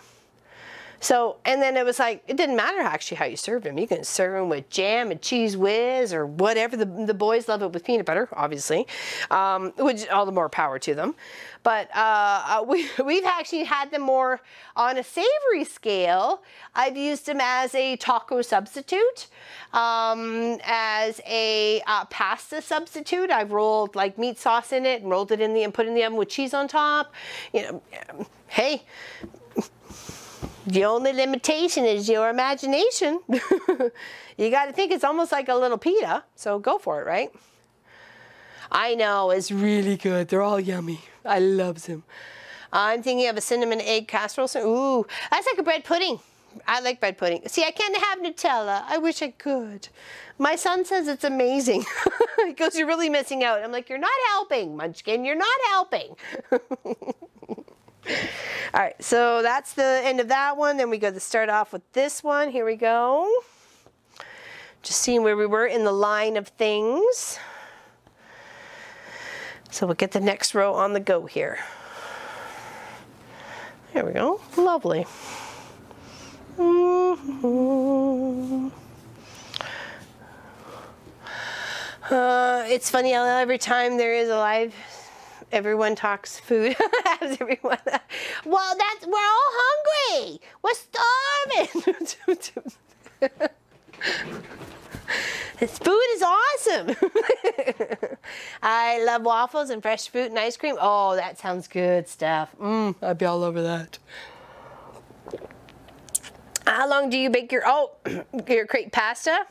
So, and then it was like, it didn't matter actually how you serve them. You can serve them with jam and cheese whiz or whatever. The boys love it with peanut butter, obviously, which all the more power to them. But we've actually had them more on a savory scale. I've used them as a taco substitute, as a pasta substitute. I've rolled like meat sauce in it and rolled it in and put it in the oven with cheese on top. You know, hey. The only limitation is your imagination. You got to think it's almost like a little pita, so go for it, right? I know, it's really good. They're all yummy. I love them. I'm thinking of a cinnamon egg casserole. Ooh, that's like a bread pudding. I like bread pudding. See, I can't have Nutella. I wish I could. My son says it's amazing. He goes, you're really missing out. I'm like, you're not helping, Munchkin. You're not helping. All right, so that's the end of that one. Then we go to start off with this one. Here we go. Just seeing where we were in the line of things. So we'll get the next row on the go here. There we go. Lovely. It's funny how every time there is a live, everyone talks food. Everyone. Well, we're all hungry. We're starving. This food is awesome. I love waffles and fresh fruit and ice cream. Oh, that sounds good stuff. I'd be all over that. How long do you bake your, your crepe pasta?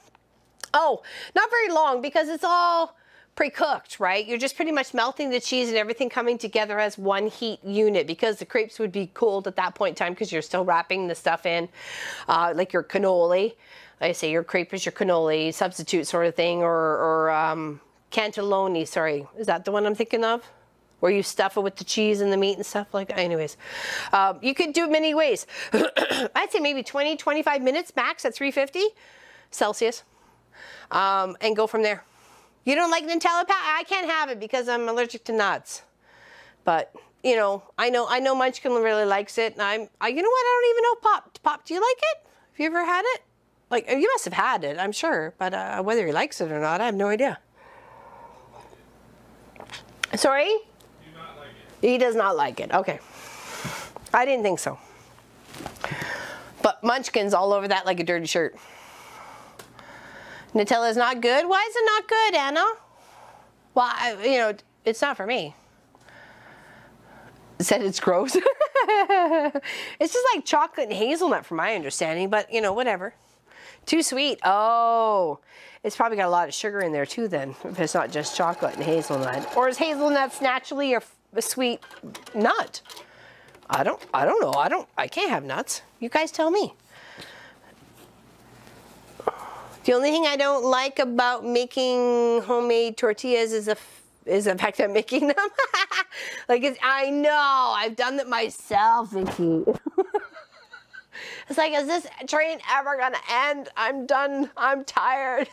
Oh, not very long because it's all pre-cooked, right? You're just pretty much melting the cheese and everything coming together as one heat unit because the crepes would be cooled at that point in time because you're still wrapping the stuff in, like your cannoli. Like I say, your crepe is your cannoli substitute sort of thing, or cannelloni, sorry. Is that the one I'm thinking of? Where you stuff it with the cheese and the meat and stuff like that. Anyways, you could do it many ways. I'd say maybe 20, 25 minutes max at 350 Celsius, and go from there. You don't like Nutella pie? I can't have it because I'm allergic to nuts. But, you know, I know Munchkin really likes it. And you know what? I don't even know Pop, do you like it? Have you ever had it? Like, you must have had it, I'm sure. But whether he likes it or not, I have no idea. Sorry? Do not like it. He does not like it. Okay. I didn't think so. But Munchkin's all over that like a dirty shirt. Nutella's not good? Why is it not good, Anna? Well, you know, it's not for me. It said it's gross. It's just like chocolate and hazelnut from my understanding, but you know, whatever. Too sweet. Oh, it's probably got a lot of sugar in there too then, if it's not just chocolate and hazelnut. Or is hazelnuts naturally a sweet nut? I don't know. I can't have nuts. You guys tell me. The only thing I don't like about making homemade tortillas is the fact that I'm making them. Like, I know, I've done that myself, Vicky. It's like, is this train ever gonna end? I'm done, I'm tired.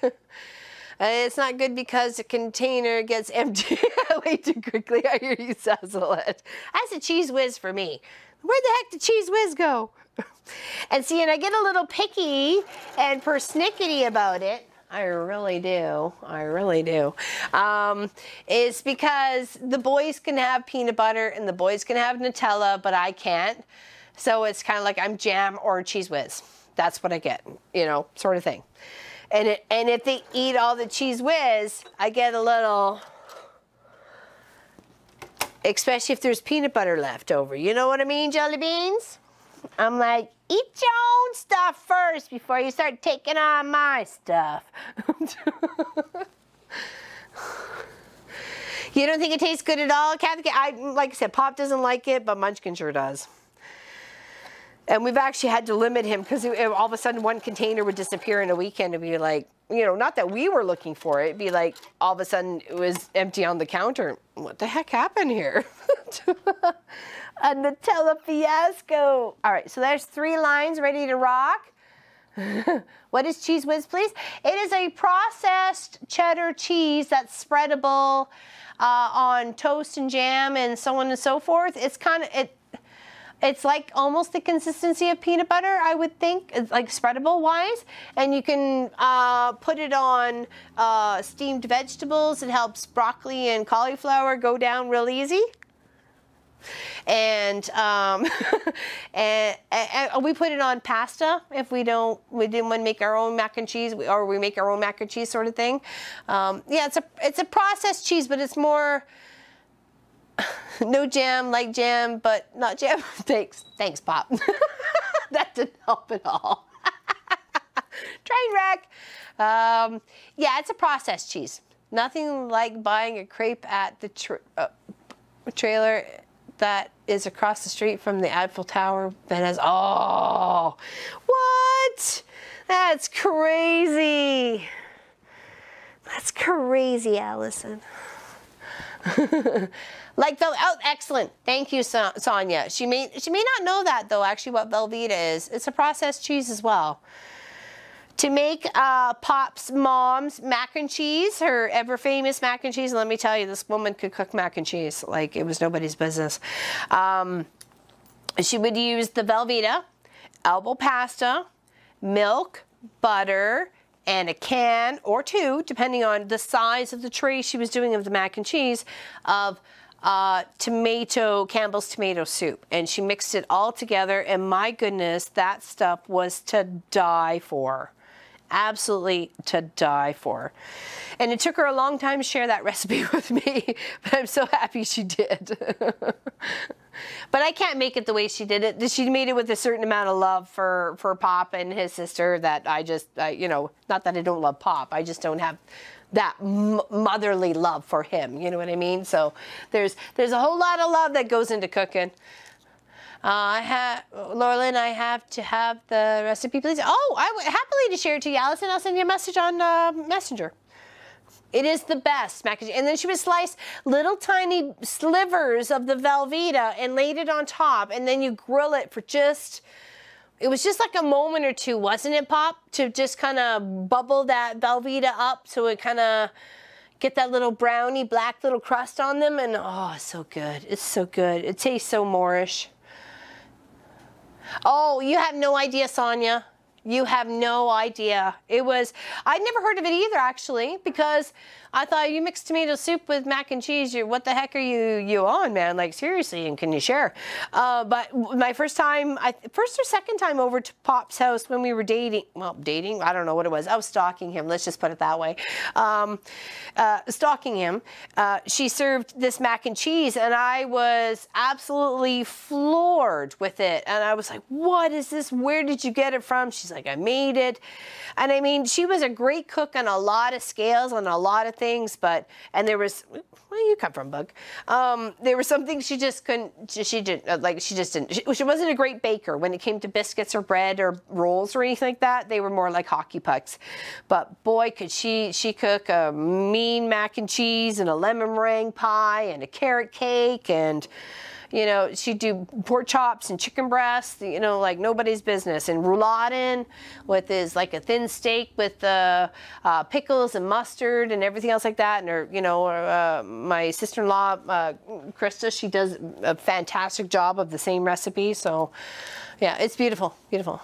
It's not good because the container gets empty way too quickly. I hear you sizzle it. That's a cheese whiz for me. Where the heck did cheese whiz go? And see, and I get a little picky and persnickety about it. I really do. I really do. It's because the boys can have peanut butter and the boys can have Nutella, but I can't. So it's kind of like I'm jam or cheese whiz. That's what I get, you know, sort of thing. And if they eat all the cheese whiz, I get a little, especially if there's peanut butter left over. You know what I mean, jelly beans? I'm like, eat your own stuff first before you start taking on my stuff. You don't think it tastes good at all, Kathy? Like I said, Pop doesn't like it, but Munchkin sure does. And we've actually had to limit him because all of a sudden one container would disappear in a weekend and be like, you know, not that we were looking for it. It'd be like all of a sudden it was empty on the counter. What the heck happened here? A Nutella fiasco. All right, so there's 3 lines ready to rock. What is Cheese Whiz, please? It is a processed cheddar cheese that's spreadable on toast and jam and so on and so forth. It's kind of, it's like almost the consistency of peanut butter, I would think. It's like spreadable wise. And you can put it on steamed vegetables. It helps broccoli and cauliflower go down real easy. And and we put it on pasta if we didn't want to make our own mac and cheese, or we make our own mac and cheese sort of thing. Yeah, it's a processed cheese, but it's more no jam, like jam, but not jam. Thanks, Pop. That didn't help at all. Train wreck. Yeah, it's a processed cheese. Nothing like buying a crepe at the trailer that is across the street from the Eiffel Tower that has, oh, what? That's crazy. That's crazy, Allison. Like, oh, excellent. Thank you, Sonia. She may not know that, though, actually, what Velveeta is. It's a processed cheese as well. To make Pop's mom's mac and cheese, her ever-famous mac and cheese, and let me tell you, this woman could cook mac and cheese like it was nobody's business. She would use the Velveeta, elbow pasta, milk, butter, and a can or 2, depending on the size of the tray she was doing of the mac and cheese, of Campbell's tomato soup. And she mixed it all together, and my goodness, that stuff was to die for. absolutely to die for. And it took her a long time to share that recipe with me, but I'm so happy she did. But I can't make it the way she did it. She made it with a certain amount of love for Pop and his sister that I just, you know, not that I don't love Pop, I just don't have that motherly love for him, you know what I mean? So there's a whole lot of love that goes into cooking. Laura Lynn, I have to have the recipe, please. Oh, I would happily to share it to you, Allison. I'll send you a message on Messenger. It is the best mac and cheese. And then she would slice little tiny slivers of the Velveeta and laid it on top, and then you grill it for just, it was just like a moment or two, wasn't it, Pop? To just kind of bubble that Velveeta up so it kind of get that little brownie black little crust on them, and oh, it's so good. It's so good. It tastes so Moorish. Oh, you have no idea, Sonia. You have no idea. It was, I'd never heard of it either, actually, because I thought, you mix tomato soup with mac and cheese, what the heck are you on, man? Like, seriously, and can you share? But my first or second time over to Pop's house when we were dating, well, dating, I don't know what it was. I was stalking him, let's just put it that way. Stalking him, she served this mac and cheese, and I was absolutely floored with it. And I was like, what is this? Where did you get it from? She's like, I made it. And I mean, she was a great cook on a lot of scales, on a lot of things, but, and there was, where do you come from, Bug? There were some things she just couldn't, she wasn't a great baker when it came to biscuits or bread or rolls or anything like that. They were more like hockey pucks. But boy, could she cook a mean mac and cheese and a lemon meringue pie and a carrot cake, and you know, she'd do pork chops and chicken breasts, you know, like nobody's business. And rouladen with his, like a thin steak with the pickles and mustard and everything else like that. And her, you know, my sister-in-law, Krista, she does a fantastic job of the same recipe. So, yeah, it's beautiful, beautiful.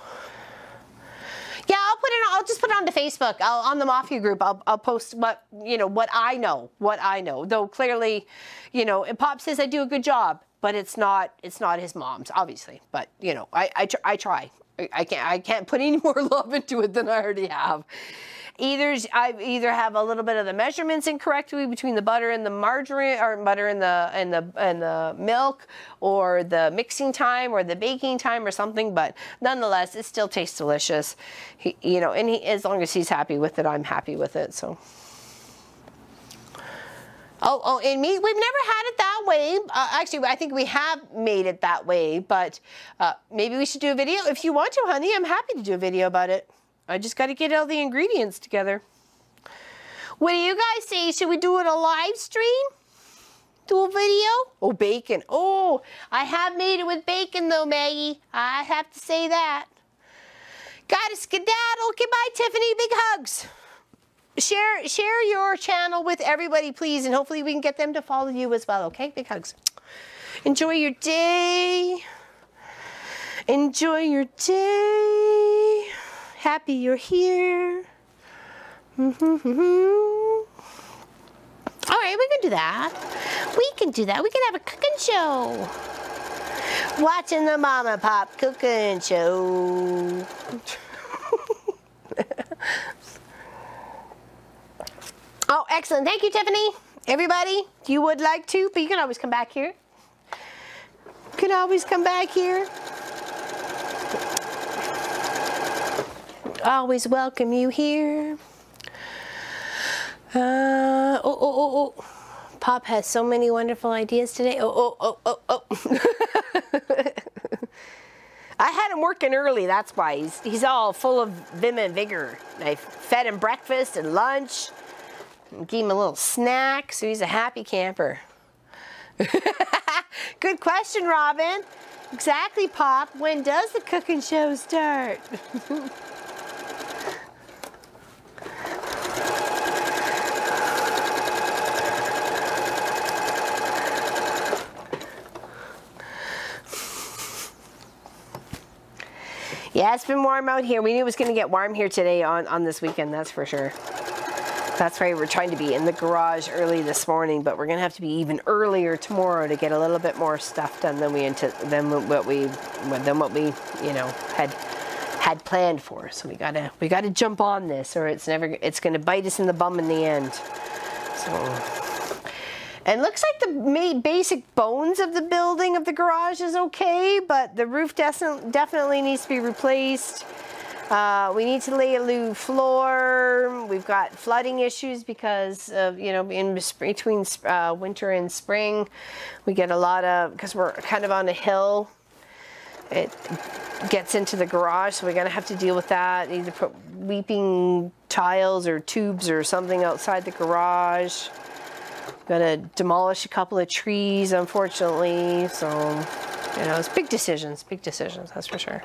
Yeah, I'll just put it onto Facebook. On the Mafia group, I'll post what, you know, what I know. Though clearly, you know, and Pop says I do a good job, but it's not his mom's, obviously. But, you know, I try. I can't put any more love into it than I already have. I either have a little bit of the measurements incorrectly between the butter and the margarine, or butter and the milk, or the mixing time or the baking time or something, but nonetheless it still tastes delicious. You know, and as long as he's happy with it, I'm happy with it. So oh, and meat, we've never had it that way. Actually, I think we have made it that way, but maybe we should do a video. If you want to, honey, I'm happy to do a video about it. I just got to get all the ingredients together. What do you guys say? Should we do it a live stream? Do a video? Oh, bacon. Oh, I have made it with bacon though, Maggie. I have to say that. Gotta skedaddle. Goodbye, Tiffany. Big hugs. Share your channel with everybody, please, and hopefully we can get them to follow you as well, okay? Big hugs. Enjoy your day. Enjoy your day. Happy you're here. All right, we can do that. We can do that. We can have a cooking show. Watching the Mama Pop cooking show. Oh, excellent. Thank you, Tiffany. Everybody, you would like to, but you can always come back here. You can always come back here. Always welcome you here. Pop has so many wonderful ideas today. I had him working early, that's why. He's all full of vim and vigor. I fed him breakfast and lunch. Gave him a little snack, so he's a happy camper. Good question, Robin. Exactly, Pop. When does the cooking show start? Yeah, it's been warm out here. We knew it was going to get warm here today on this weekend, that's for sure. That's why we're trying to be in the garage early this morning, but we're going to have to be even earlier tomorrow to get a little bit more stuff done than what we you know, had planned for. So we gotta jump on this, or it's gonna bite us in the bum in the end. So, and looks like the basic bones of the building of the garage is okay, but the roof definitely needs to be replaced. We need to lay a new floor. We've got flooding issues because of, you know, between winter and spring, we get a lot of, because we're kind of on a hill, it gets into the garage, so we're gonna have to deal with that. Either put weeping tiles or tubes or something outside the garage. Gotta demolish a couple of trees, unfortunately. So, you know, it's big decisions, that's for sure.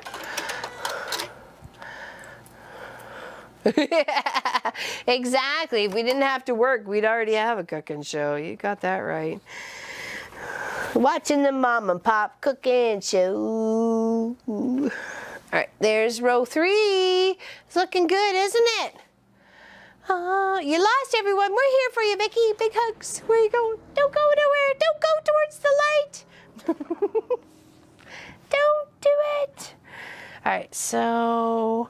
Yeah, exactly. If we didn't have to work, we'd already have a cooking show. You got that right. Watching the mom and pop cooking show. All right, there's row 3. It's looking good, isn't it? You lost everyone. We're here for you, Vicky. Big hugs. Where are you going? Don't go nowhere. Don't go towards the light. Don't do it. All right, so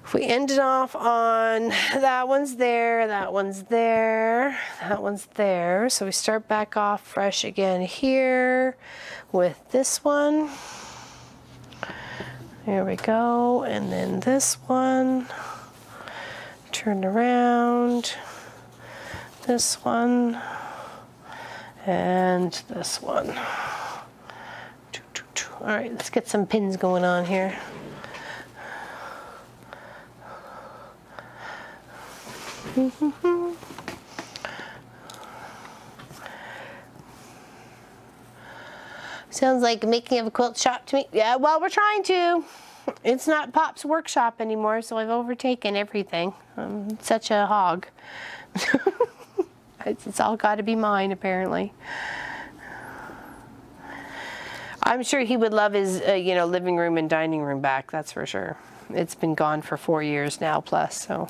if we ended off on that one's there, that one's there, that one's there. So we start back off fresh again here with this one. There we go. And then this one. Turn around. This one. And this one. All right, let's get some pins going on here. Sounds like making of a quilt shop to me. Yeah, well, we're trying to. It's not Pop's workshop anymore, so I've overtaken everything. I'm such a hog. It's all got to be mine, apparently. I'm sure he would love his, you know, living room and dining room back. That's for sure. It's been gone for 4 years now, plus. So.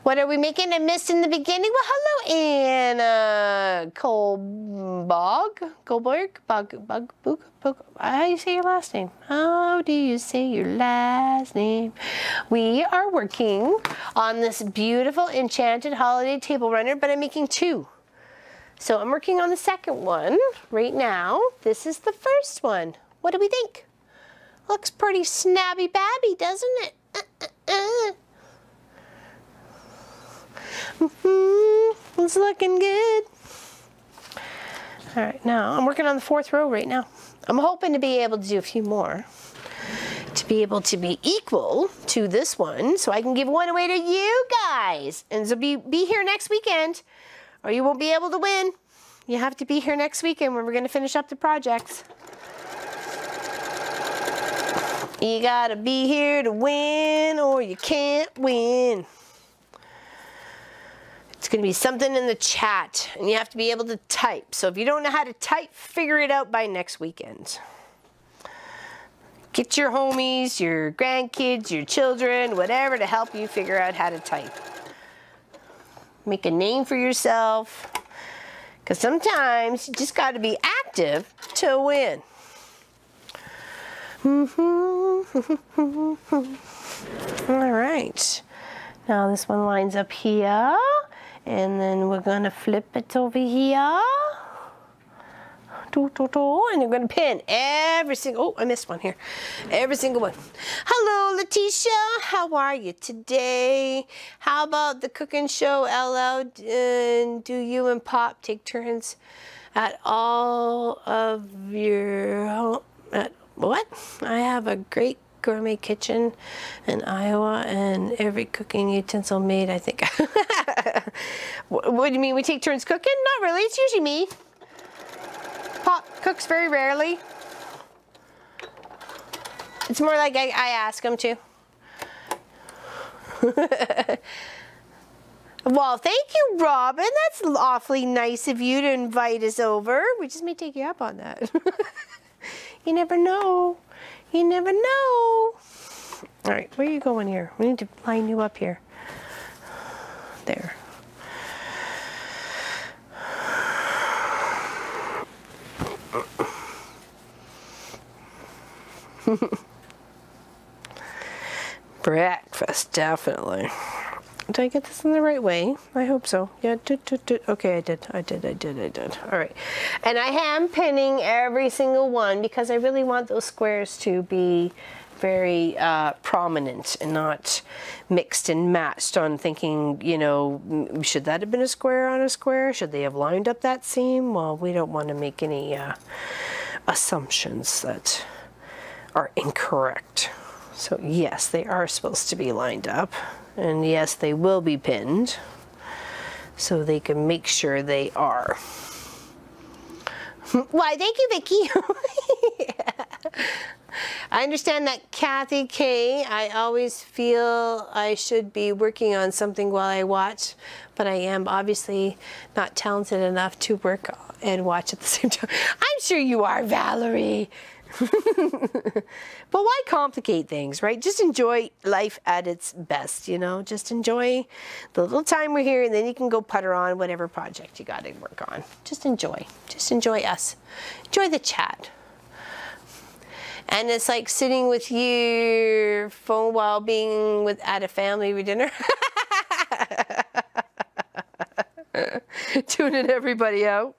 What are we making? I missed in the beginning. Well, hello, Anna Colborg. How do you say your last name? How do you say your last name? We are working on this beautiful Enchanted Holiday table runner, but I'm making 2. So I'm working on the second one right now. This is the first one. What do we think? Looks pretty snabby-babby, doesn't it? It's looking good. All right, now I'm working on the 4th row right now. I'm hoping to be able to do a few more to be able to be equal to this one, so I can give one away to you guys. And so be here next weekend, or you won't be able to win. You have to be here next weekend when we're going to finish up the projects. You gotta be here to win, or you can't win. It's going to be something in the chat, and you have to be able to type. So if you don't know how to type, figure it out by next weekend. Get your homies, your grandkids, your children, whatever to help you figure out how to type. Make a name for yourself, because sometimes you just got to be active to win. All right. Now this one lines up here. And then we're going to flip it over here. And you're going to pin every single, oh, I missed one here. Every single one. Hello, Letitia. How are you today? How about the cooking show, LL? Do you and Pop take turns at all of your, at what? I have a great gourmet kitchen in Iowa, and every cooking utensil made, I think. What do you mean, we take turns cooking? Not really, it's usually me. Pop cooks very rarely. It's more like I ask him to. Well, thank you, Robin. That's awfully nice of you to invite us over. We just may take you up on that. You never know. You never know. All right, where are you going here? We need to line you up here. There. Breakfast, definitely. Did I get this in the right way? I hope so. Yeah, okay, I did. All right. And I am pinning every single one because I really want those squares to be very prominent and not mixed and matched on thinking, you know, should that have been a square on a square? Should they have lined up that seam? Well, we don't want to make any assumptions that are incorrect. So yes, they are supposed to be lined up. And yes, they will be pinned, so they can make sure they are. Why, thank you, Vicki. I understand that, Kathy K. I always feel I should be working on something while I watch, but I am obviously not talented enough to work and watch at the same time. I'm sure you are, Valerie. But why complicate things, right? Just enjoy life at its best, you know? Just enjoy the little time we're here, and then you can go putter on whatever project you got to work on. Just enjoy. Just enjoy us. Enjoy the chat. And it's like sitting with your phone while being at a family dinner. Tuning everybody out.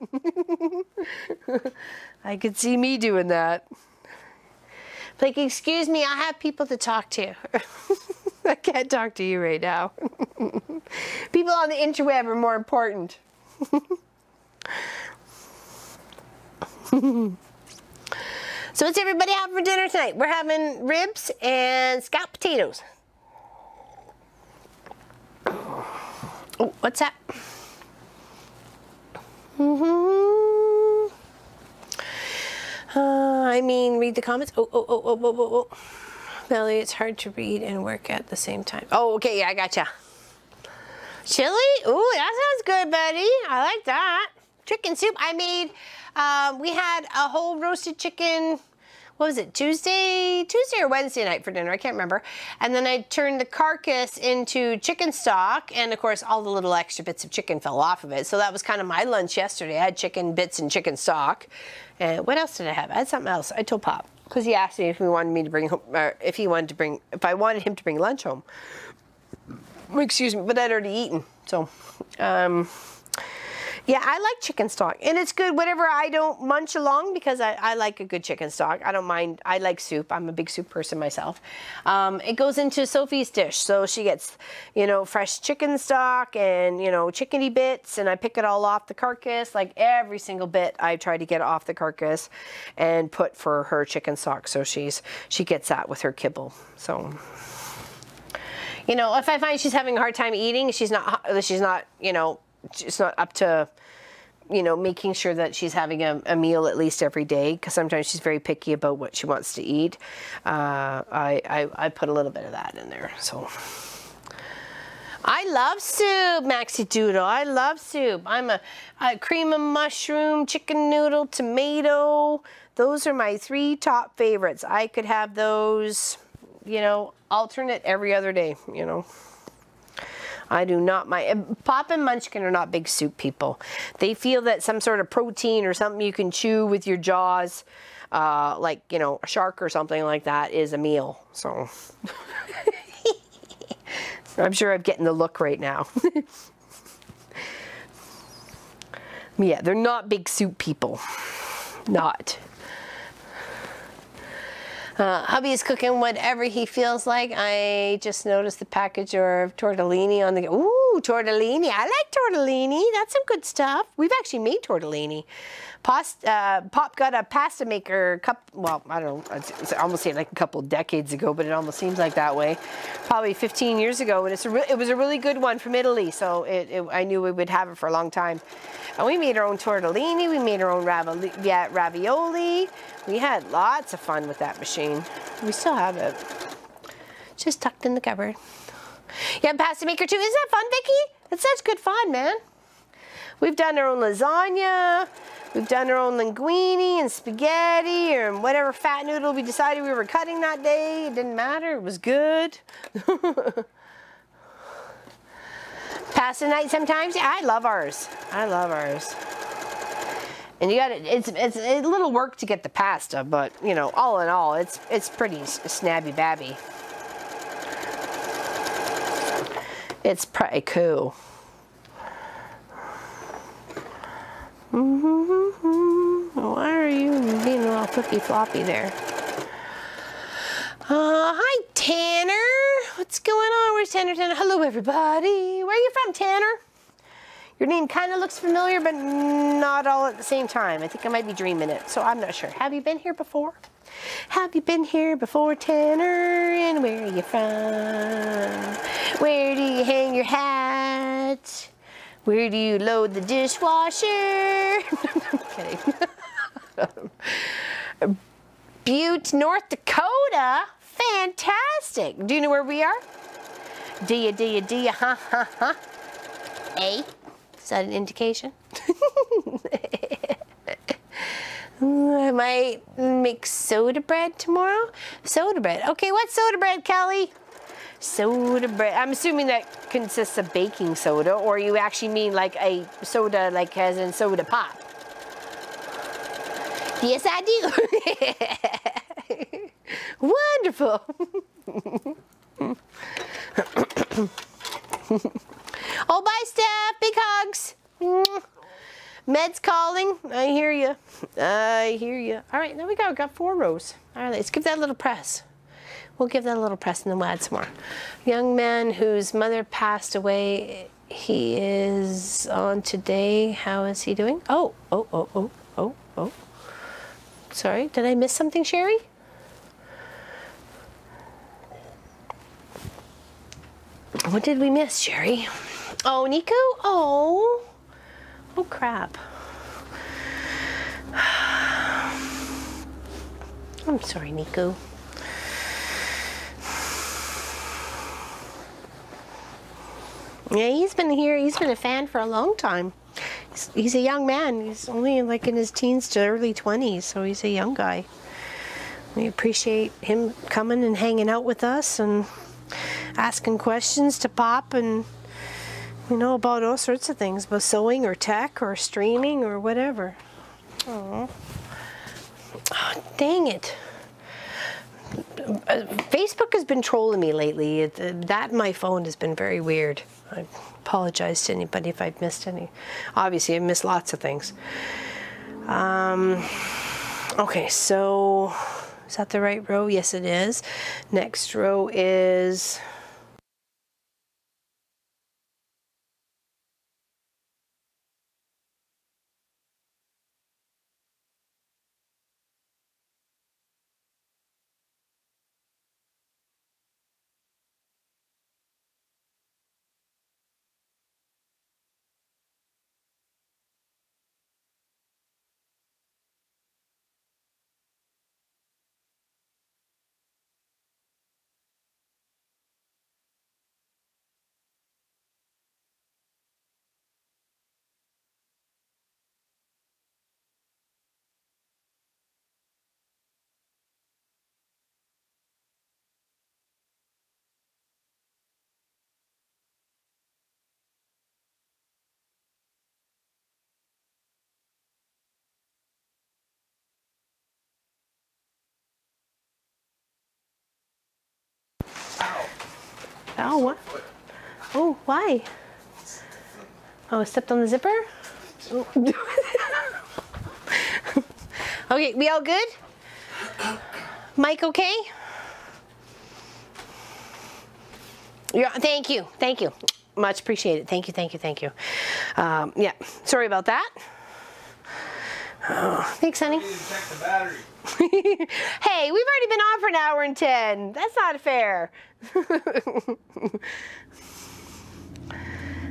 I could see me doing that. Like, excuse me, I have people to talk to. I can't talk to you right now. People on the interweb are more important. So what's everybody having for dinner tonight? We're having ribs and scalloped potatoes. Oh, what's that? I mean, read the comments. Oh. Melly, it's hard to read and work at the same time. Oh, okay, yeah, I gotcha. Chili? Ooh, that sounds good, buddy. I like that. Chicken soup. I made, we had a whole roasted chicken, what was it, Tuesday or Wednesday night for dinner, I can't remember. And then I turned the carcass into chicken stock, and of course all the little extra bits of chicken fell off of it. So that was kind of my lunch yesterday. I had chicken bits and chicken stock. And what else did I have? I had something else. I told Pop, because he asked me if he wanted me to bring home, if I wanted him to bring lunch home. Excuse me, but I'd already eaten. So, yeah, I like chicken stock, and it's good whenever I don't munch along, because I like a good chicken stock. I don't mind. I like soup. I'm a big soup person myself. It goes into Sophie's dish, so she gets, you know, fresh chicken stock and, you know, chickeny bits, and I pick it all off the carcass. Like every single bit, I try to get off the carcass and put for her chicken stock, so she gets that with her kibble. So, you know, if I find she's having a hard time eating, she's not, you know, it's not up to, you know, making sure that she's having a meal at least every day, because sometimes she's very picky about what she wants to eat. I put a little bit of that in there. So I love soup, Maxie Doodle. I love soup. I'm a cream of mushroom, chicken noodle, tomato. Those are my 3 top favorites. I could have those, you know, alternate every other day, you know. I do not mind. Pop and Munchkin are not big soup people. They feel that some sort of protein or something you can chew with your jaws, like, you know, a shark or something like that, is a meal. So I'm sure I'm getting the look right now. Yeah, they're not big soup people. Not. Hubby is cooking whatever he feels like. I just noticed the package of tortellini on the... Ooh, tortellini. I like tortellini. That's some good stuff. We've actually made tortellini. Pop got a pasta maker, well, I don't know, I almost say like a couple decades ago, but it almost seems like that way. Probably 15 years ago, and it was a really good one from Italy, so I knew we would have it for a long time. And we made our own tortellini, we made our own ravioli. We had lots of fun with that machine. We still have it. Just tucked in the cupboard. Yeah, pasta maker too. Isn't that fun, Vicki? It's such good fun, man. We've done our own lasagna. We've done our own linguine and spaghetti or whatever fat noodle we decided we were cutting that day. It didn't matter. It was good. Pasta night sometimes. Yeah, I love ours. I love ours. And you got it's a little work to get the pasta, but you know, all in all, it's pretty snabby babby. It's pretty cool. Why are you being a little flippy floppy there? Hi Tanner. What's going on? Where's Tanner? Hello everybody. Where are you from, Tanner? Your name kind of looks familiar, but not all at the same time. I think I might be dreaming it, so I'm not sure. Have you been here before? Have you been here before, Tanner? And where are you from? Where do you hang your hat? Where do you load the dishwasher? I'm kidding. Butte, North Dakota. Fantastic. Do you know where we are? Do you, ha, ha, ha. A? Is that an indication? I might make soda bread tomorrow. Soda bread. Okay, what's soda bread, Kelly? Soda bread. I'm assuming that consists of baking soda, or you actually mean like a soda, like as in soda pop. Yes, I do. Wonderful. Oh, bye, Steph. Big hugs. Med's calling. I hear you. I hear you. All right, now we got 4 rows. All right, let's give that a little press. We'll give that a little press and then we'll add some more. Young man whose mother passed away. He is on today. How is he doing? Oh. Sorry, did I miss something, Sherry? What did we miss, Sherry? Oh, Nico? Oh crap. I'm sorry, Nico. Yeah, he's been here. He's been a fan for a long time. He's a young man. He's only like in his teens to early 20s, so he's a young guy. We appreciate him coming and hanging out with us and asking questions to Pop and, you know, about all sorts of things, about sewing or tech or streaming or whatever. Oh, dang it. Facebook has been trolling me lately. That and my phone has been very weird. I apologize to anybody if I've missed any. Obviously, I've missed lots of things. Okay, so is that the right row? Yes, it is. Next row is... Oh, what? Oh, why? Oh, I stepped on the zipper? Oh. Okay, we all good? Mike, okay? Yeah, thank you. Much appreciated. Thank you. Yeah, sorry about that. Oh, thanks, honey. Check the battery. Hey, we've already been on for 1 hour and 10. That's not fair.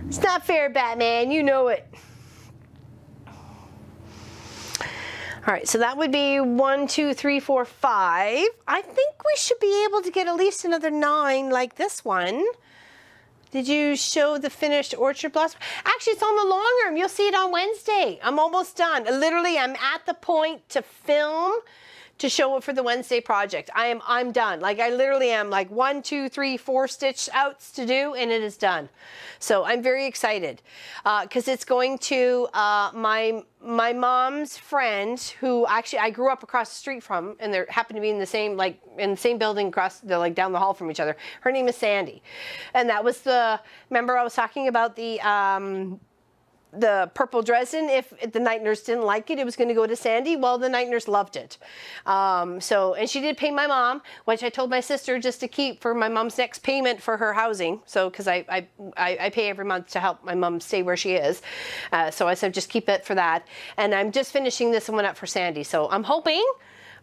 It's not fair, Batman. You know it. All right, so that would be 1, 2, 3, 4, 5. I think we should be able to get at least another 9 like this one. Did you show the finished orchard blossom? Actually, it's on the long arm. You'll see it on Wednesday. I'm almost done. Literally, I'm at the point to film to show it for the Wednesday project. I'm done. Like I literally am like 1, 2, 3, 4 stitch outs to do, and it is done. So I'm very excited because it's going to my mom's friend, who actually I grew up across the street from, and they happen to be in the same building across, they're like down the hall from each other. Her name is Sandy, and that was remember I was talking about the purple Dresden. If the night nurse didn't like it, it was going to go to Sandy. Well, the night nurse loved it. And she did pay my mom, which I told my sister just to keep for my mom's next payment for her housing. So, because I pay every month to help my mom stay where she is. So I said, just keep it for that. And I'm just finishing this one up for Sandy. So I'm hoping,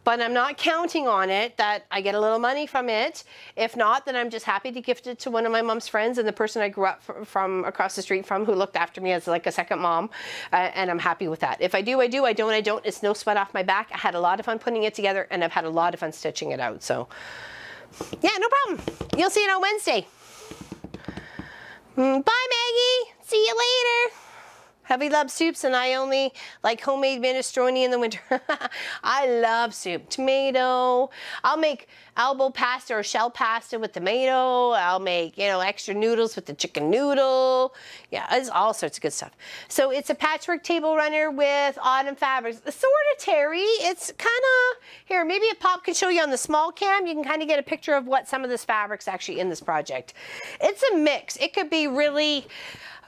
but I'm not counting on it, that I get a little money from it. If not, then I'm just happy to gift it to one of my mom's friends and the person I grew up from across the street from, who looked after me as like a second mom. And I'm happy with that. If I do, I do. I don't, I don't. It's no sweat off my back. I had a lot of fun putting it together, and I've had a lot of fun stitching it out. So yeah, no problem. You'll see it on Wednesday. Bye, Maggie. See you later. Hubby loves soups, and I only like homemade minestrone in the winter. I love soup. Tomato. I'll make elbow pasta or shell pasta with tomato. I'll make, you know, extra noodles with the chicken noodle. Yeah, it's all sorts of good stuff. So it's a patchwork table runner with autumn fabrics. Sort of, Terry. It's kind of, here, maybe a pop can show you on the small cam. You can kind of get a picture of what some of this fabric's actually in this project. It's a mix. It could be really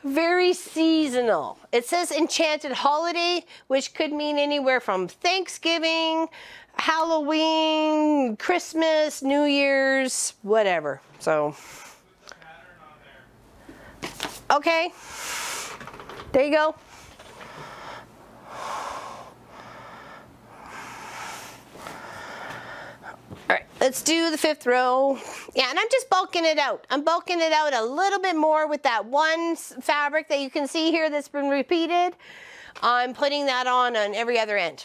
very seasonal. It says Enchanted Holiday, which could mean anywhere from Thanksgiving, Halloween, Christmas, New Year's, whatever. So, okay, there you go. All right, let's do the 5th row. Yeah, and I'm just bulking it out. I'm bulking it out a little bit more with that one fabric that you can see here that's been repeated. I'm putting that on every other end.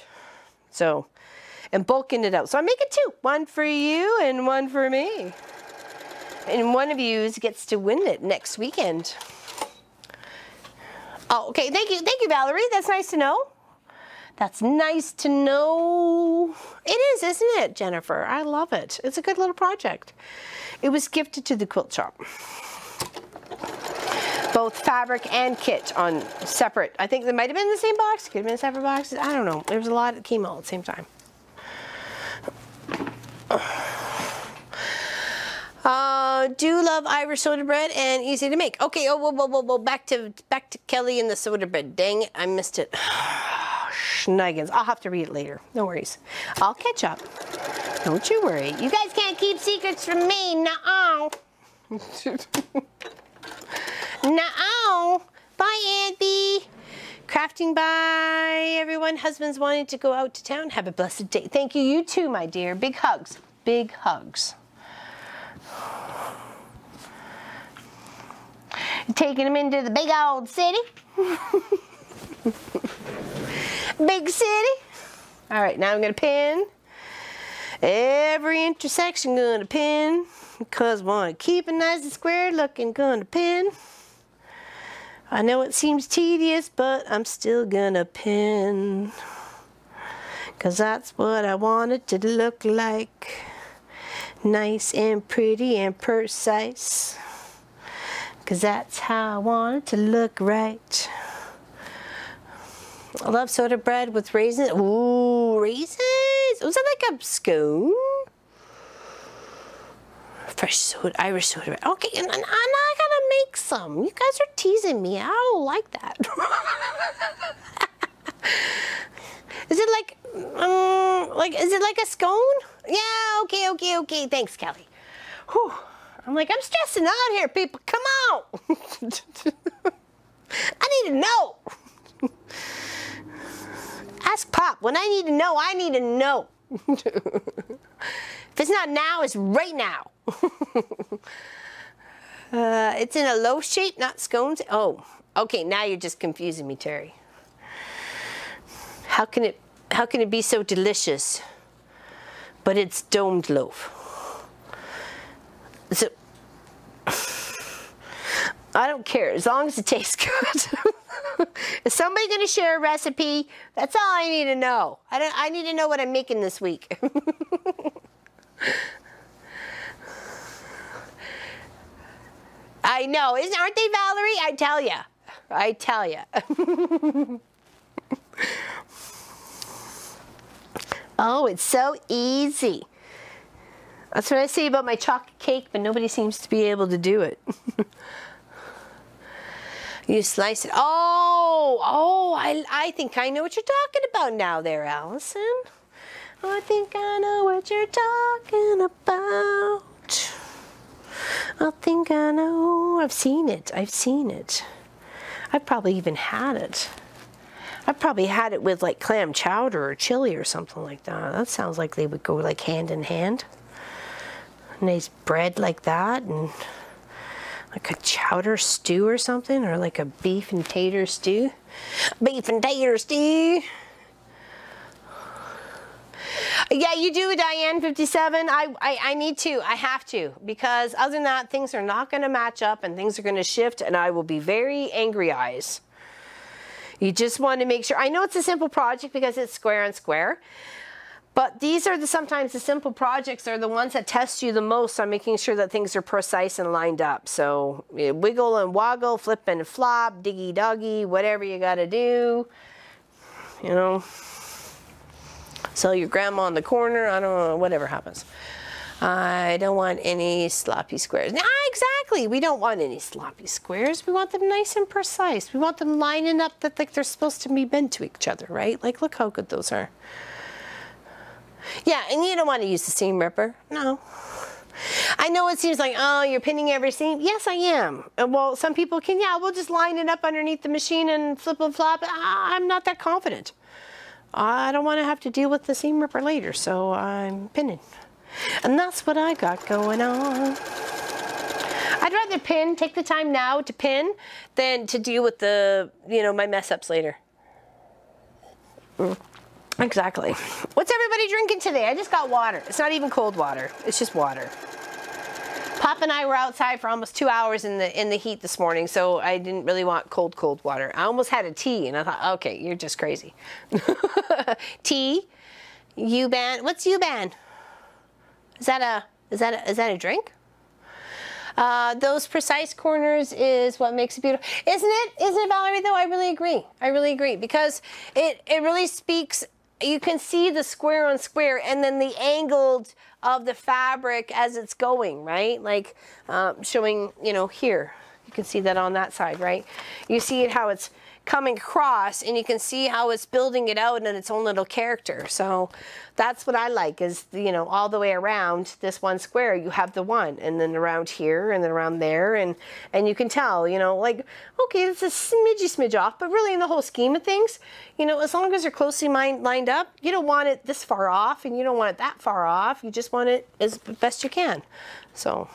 So, and bulking it out. So I'm making 2. One for you and one for me. And one of you gets to win it next weekend. Oh, okay, thank you, Valerie. That's nice to know. That's nice to know. It is, isn't it, Jennifer? I love it. It's a good little project. It was gifted to the quilt shop. Both fabric and kit on separate. I think they might have been in the same box. Could have been separate boxes. I don't know. There was a lot that came out at the same time. Do love Irish soda bread and easy to make. Okay, whoa, back to Kelly and the soda bread. Dang it, I missed it. Schnuggins. I'll have to read it later. No worries. I'll catch up. Don't you worry. You guys can't keep secrets from me. Nuh-uh. Nuh-uh. Bye, Aunt B. Crafting bye, everyone. Husband's wanting to go out to town. Have a blessed day. Thank you. You too, my dear. Big hugs. Big hugs. Taking him into the big old city. Big city. All right, now I'm going to pin. Every intersection going to pin. Because I want to keep it nice and square looking. Going to pin. I know it seems tedious, but I'm still going to pin. Because that's what I want it to look like. Nice and pretty and precise. Because that's how I want it to look right. I love soda bread with raisins. Ooh, raisins. Was that like a scone? Fresh soda, Irish soda bread. Okay, and I gotta make some. You guys are teasing me. I don't like that. Is it is it like a scone? Yeah, okay. Thanks, Kelly. Whew. I'm like, I'm stressing out here, people. Come out. I need to know. Ask Pop. When I need to know, I need to know. If it's not now, it's right now. It's in a loaf shape, not scones. Oh, okay. Now you're just confusing me, Terry. How can it be so delicious, but it's domed loaf? So, I don't care, as long as it tastes good. Is somebody going to share a recipe? That's all I need to know. I need to know what I'm making this week. I know, aren't they, Valerie? I tell ya. I tell ya. Oh, it's so easy. That's what I say about my chocolate cake, but nobody seems to be able to do it. You slice it. Oh, I think I know what you're talking about now there, Allison. I think I know what you're talking about. I think I know. I've seen it. I've seen it. I've probably even had it. I've probably had it with like clam chowder or chili or something like that. That sounds like they would go like hand in hand. Nice bread like that, and like a chowder stew or something, or like a beef and tater stew. Beef and tater stew. Yeah, you do, Diane 57. I need to. I have to, because other than that, things are not going to match up and things are going to shift, and I will be very angry eyes. You just want to make sure. I know it's a simple project because it's square on square, but these are sometimes the simple projects are the ones that test you the most on making sure that things are precise and lined up. So wiggle and woggle, flip and flop, diggy doggy, whatever you got to do, you know. Sell your grandma in the corner, I don't know, whatever happens. I don't want any sloppy squares. Nah, exactly, we don't want any sloppy squares. We want them nice and precise. We want them lining up that like they're supposed to be bent to each other, right? Like, look how good those are. Yeah, and you don't want to use the seam ripper, no. I know it seems like, oh, you're pinning every seam. Yes, I am. Well, some people can, yeah, we'll just line it up underneath the machine and flip and flop. I'm not that confident. I don't want to have to deal with the seam ripper later, so I'm pinning. And that's what I got going on. I'd rather pin, take the time now to pin, than to deal with the, you know, my mess ups later. Exactly. What's everybody drinking today? I just got water. It's not even cold water. It's just water. Pop and I were outside for almost 2 hours in the heat this morning, so I didn't really want cold water. I almost had a tea, and I thought, okay, you're just crazy. Tea, U-Ban. What's U-Ban? Is that a drink? Those precise corners is what makes it beautiful, isn't it, Valerie? Though I really agree. I really agree, because it really speaks. You can see the square on square, and then the angled of the fabric as it's going, right? Like showing, you know, here. You can see that on that side, right? You see it how it's coming across, and you can see how it's building it out in its own little character. So that's what I like, is, you know, all the way around this one square you have the one, and then around here and then around there, and you can tell, you know, like, okay, it's a smidge off, but really in the whole scheme of things, you know, as long as they're closely lined up, you don't want it this far off and you don't want it that far off. You just want it as best you can. So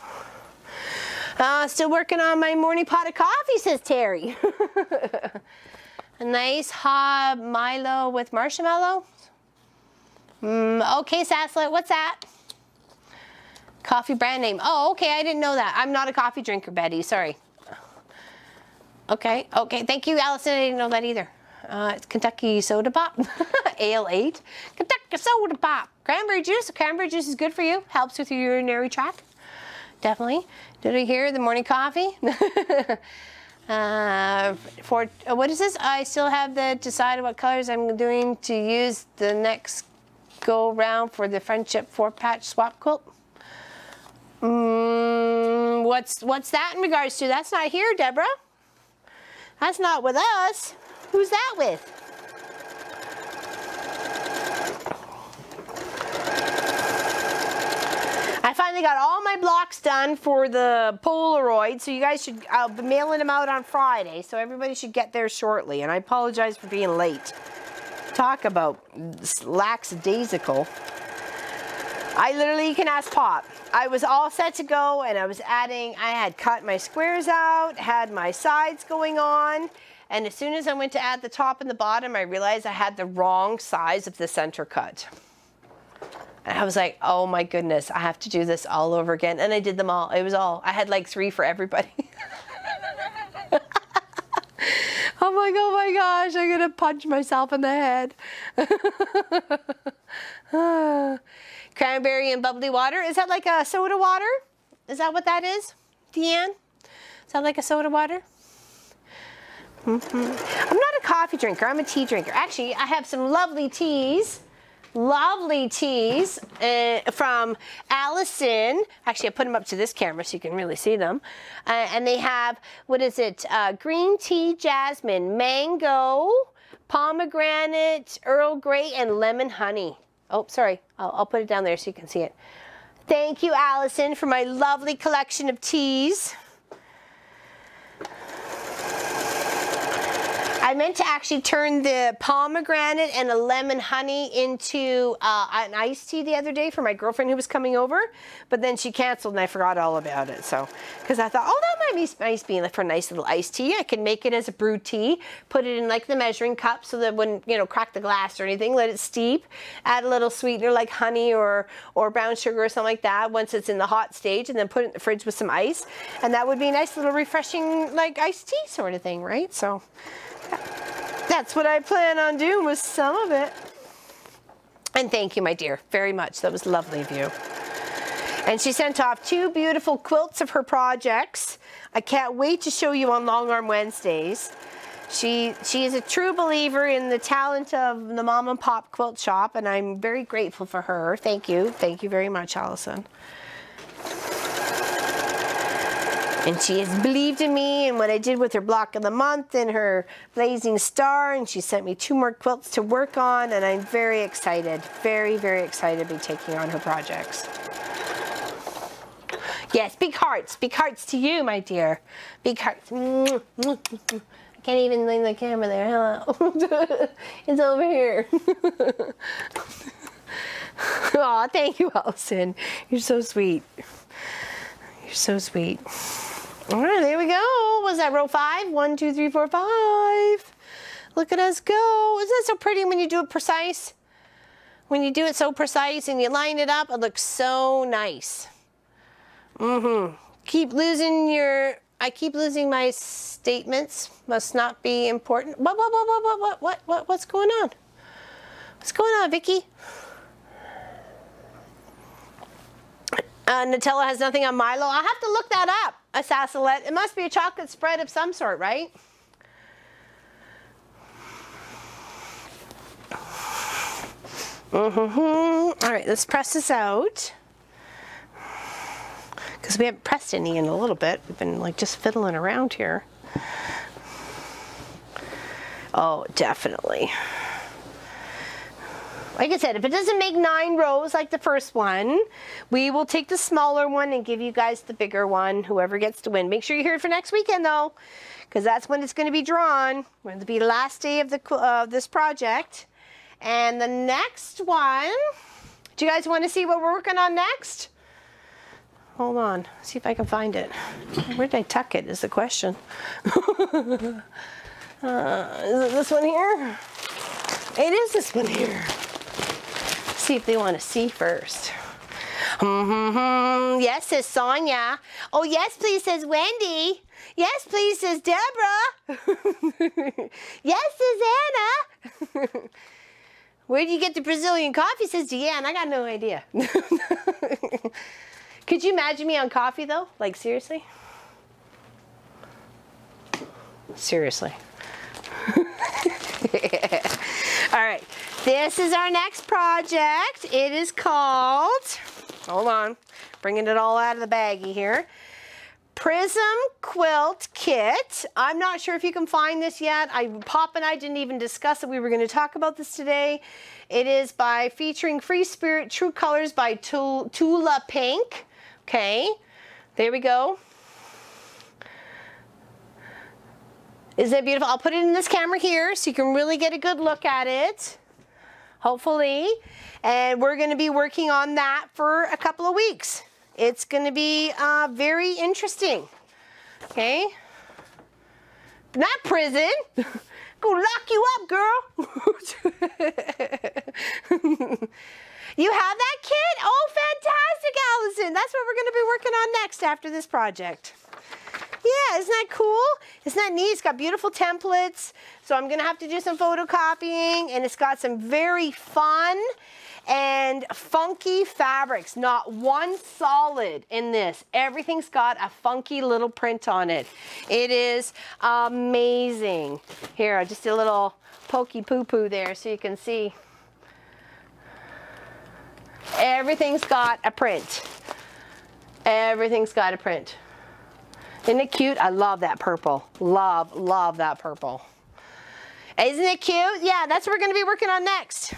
still working on my morning pot of coffee, says Terry. A nice hot Milo with marshmallow. Okay, Sasslet, what's that? Coffee brand name. Oh, okay, I didn't know that. I'm not a coffee drinker, Betty, sorry. Okay, thank you, Allison. I didn't know that either. It's Kentucky Soda Pop. Ale 8. Kentucky Soda Pop. Cranberry juice. Cranberry juice is good for you. Helps with your urinary tract. Definitely. Did we hear the morning coffee? What is this? I still have to decide what colors I'm doing to use the next go round for the Friendship 4-patch swap quilt. What's that in regards to? That's not here, Deborah. That's not with us. Who's that with? I finally got all my blocks done for the Polaroid, so you guys should, I'll be mailing them out on Friday, so everybody should get there shortly, and I apologize for being late. Talk about lackadaisical. I literally, you can ask Pop. I was all set to go, and I had cut my squares out, had my sides going on, and as soon as I went to add the top and the bottom, I realized I had the wrong size of the center cut. And I was like, oh my goodness, I have to do this all over again. And I did them all. It was all, I had like 3 for everybody. I'm like, oh my gosh, I'm gonna punch myself in the head. Cranberry and bubbly water. Is that like a soda water? Is that what that is, Deanne? Is that like a soda water? I'm not a coffee drinker, I'm a tea drinker. Actually, I have some lovely teas from Allison. Actually, I put them up to this camera so you can really see them. And they have, what is it? Green tea, jasmine, mango, pomegranate, Earl Grey, and lemon honey. Oh, sorry. I'll put it down there so you can see it. Thank you, Allison, for my lovely collection of teas. I meant to actually turn the pomegranate and the lemon honey into an iced tea the other day for my girlfriend who was coming over, but then she canceled and I forgot all about it. So, because I thought, oh, that might be nice being for a nice little iced tea. I can make it as a brewed tea, put it in like the measuring cup so that it wouldn't, you know, crack the glass or anything. Let it steep, add a little sweetener like honey or brown sugar or something like that once it's in the hot stage, and then put it in the fridge with some ice, and that would be a nice little refreshing like iced tea sort of thing, right? So that's what I plan on doing with some of it. And thank you, my dear, very much. That was lovely of you. And she sent off 2 beautiful quilts of her projects. I can't wait to show you on Long Arm Wednesdays. She is a true believer in the talent of the mom and pop quilt shop, and I'm very grateful for her. Thank you. Thank you very much, Allison. And she has believed in me and what I did with her block of the month and her blazing star, and she sent me 2 more quilts to work on, and I'm very excited, very, very excited to be taking on her projects. Yes, big hearts to you, my dear. Big hearts. I can't even leave the camera there. Hello. It's over here. Aw, thank you, Allison. You're so sweet. You're so sweet. All right, there we go. Was that row 5? 1, 2, 3, 4, 5. Look at us go. Isn't that so pretty when you do it precise? When you do it so precise and you line it up, it looks so nice. I keep losing my statements. Must not be important. What's going on? What's going on, Vicky? Nutella has nothing on Milo. I'll have to look that up, Assassalette. It must be a chocolate spread of some sort, right? All right, let's press this out. Because we haven't pressed any in a little bit. We've been like just fiddling around here. Oh, definitely. Like I said, if it doesn't make 9 rows like the first one, we will take the smaller one and give you guys the bigger one, whoever gets to win. Make sure you're here for next weekend, though, because that's when it's going to be drawn. It's be the last day of this project. And the next one, do you guys want to see what we're working on next? Hold on, see if I can find it. Where did I tuck it is the question. Is it this one here? It is this one here. See if they want to see first. Yes, says Sonia. Oh, yes, please, says Wendy. Yes, please, says Deborah. Yes, says Anna. Where do you get the Brazilian coffee, says Deanne? I got no idea. Could you imagine me on coffee, though? Like, seriously? Seriously. All right. This is our next project. It is called, hold on, bringing it all out of the baggie here, Prism Quilt Kit. I'm not sure if you can find this yet. Pop and I didn't even discuss that we were going to talk about this today. It is featuring Free Spirit True Colors by Tula Pink. Okay, there we go. Isn't it beautiful? I'll put it in this camera here so you can really get a good look at it. Hopefully, and we're going to be working on that for a couple of weeks. It's going to be very interesting. Okay, not prison. Go lock you up, girl. You have that kit? Oh, fantastic, Allison. That's what we're going to be working on next after this project. Yeah, isn't that cool? Isn't that neat? It's got beautiful templates. So I'm going to have to do some photocopying, and it's got some very fun and funky fabrics. Not one solid in this. Everything's got a funky little print on it. It is amazing. Here, I just did a little pokey poo-poo there so you can see. Everything's got a print. Everything's got a print. Isn't it cute? I love that purple. Love, love that purple. Isn't it cute? Yeah, that's what we're going to be working on next.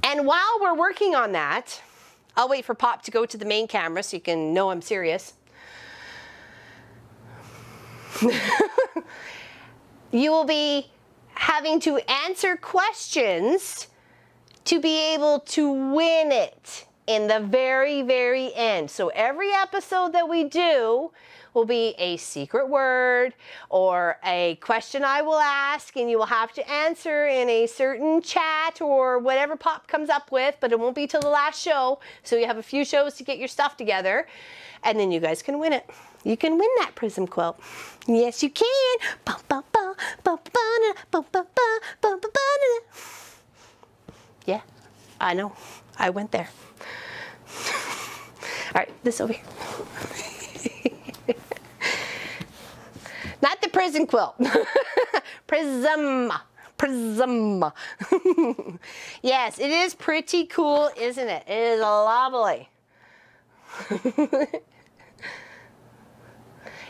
And while we're working on that, I'll wait for Pop to go to the main camera so you can know I'm serious. You will be having to answer questions to be able to win it in the very, very end. So every episode that we do will be a secret word or a question I will ask, and you will have to answer in a certain chat or whatever Pop comes up with, but it won't be till the last show. So you have a few shows to get your stuff together, and then you guys can win it. You can win that Prism quilt. Yes, you can. Yeah, I know. I went there. All right, this over here. Not the prison quilt. Prism. Prism. Yes, it is pretty cool, isn't it? It is lovely.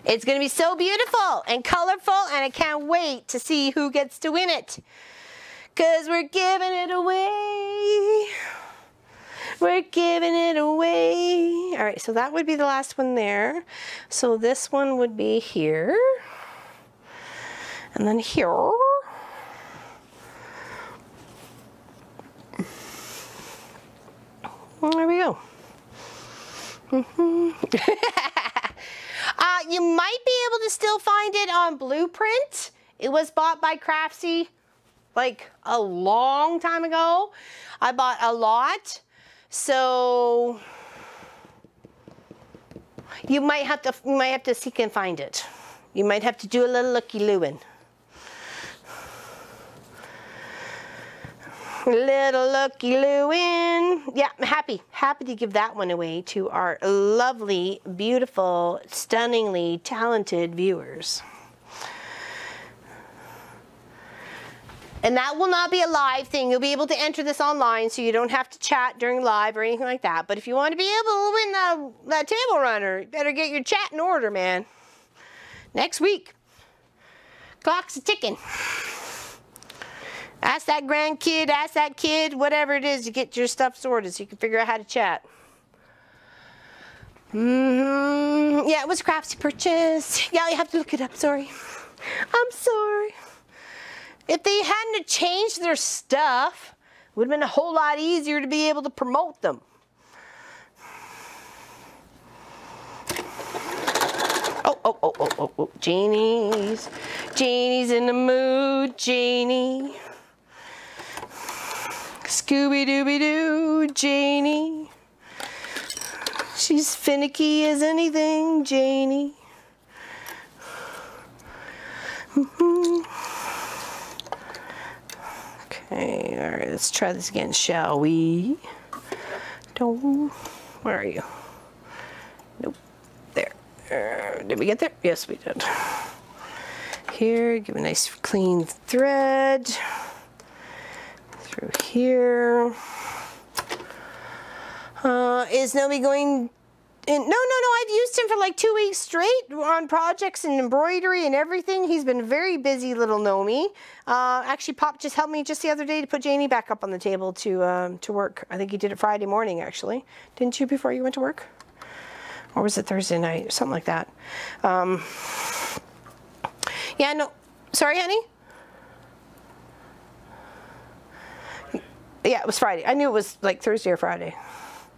It's going to be so beautiful and colorful, and I can't wait to see who gets to win it. Because we're giving it away. We're giving it away. All right, so that would be the last one there. So this one would be here. And then here. There we go. You might be able to still find it on Blueprint. It was bought by Craftsy like a long time ago. I bought a lot. So you might have to seek and find it. You might have to do a little looky-looing. Little looky-looing. Yeah, I'm happy to give that one away to our lovely, beautiful, stunningly talented viewers. And that will not be a live thing. You'll be able to enter this online, so you don't have to chat during live or anything like that. But if you want to be able to win that table runner, you better get your chat in order, man. Next week. Clock's a-ticking. Ask that grandkid, ask that kid, whatever it is, to get your stuff sorted so you can figure out how to chat. Yeah, it was a Craftsy purchase. Yeah, you have to look it up, sorry. I'm sorry. If they hadn't changed their stuff, it would have been a whole lot easier to be able to promote them. Oh, Janie's in the mood, Janie. Scooby-Dooby-Doo, Janie. She's finicky as anything, Janie. Okay, all right, let's try this again, shall we? Where are you? Nope, there. Did we get there? Yes, we did. Here, give a nice clean thread. Through here. Is Nomi going in? No, I've used him for like 2 weeks straight on projects and embroidery and everything. He's been very busy, little Nomi. Actually, Pop just helped me just the other day to put Janie back up on the table to work. I think he did it Friday morning, actually. Didn't you, before you went to work? Or was it Thursday night? Something like that. Yeah, no. Sorry, honey? Yeah, it was Friday. I knew it was like Thursday or Friday.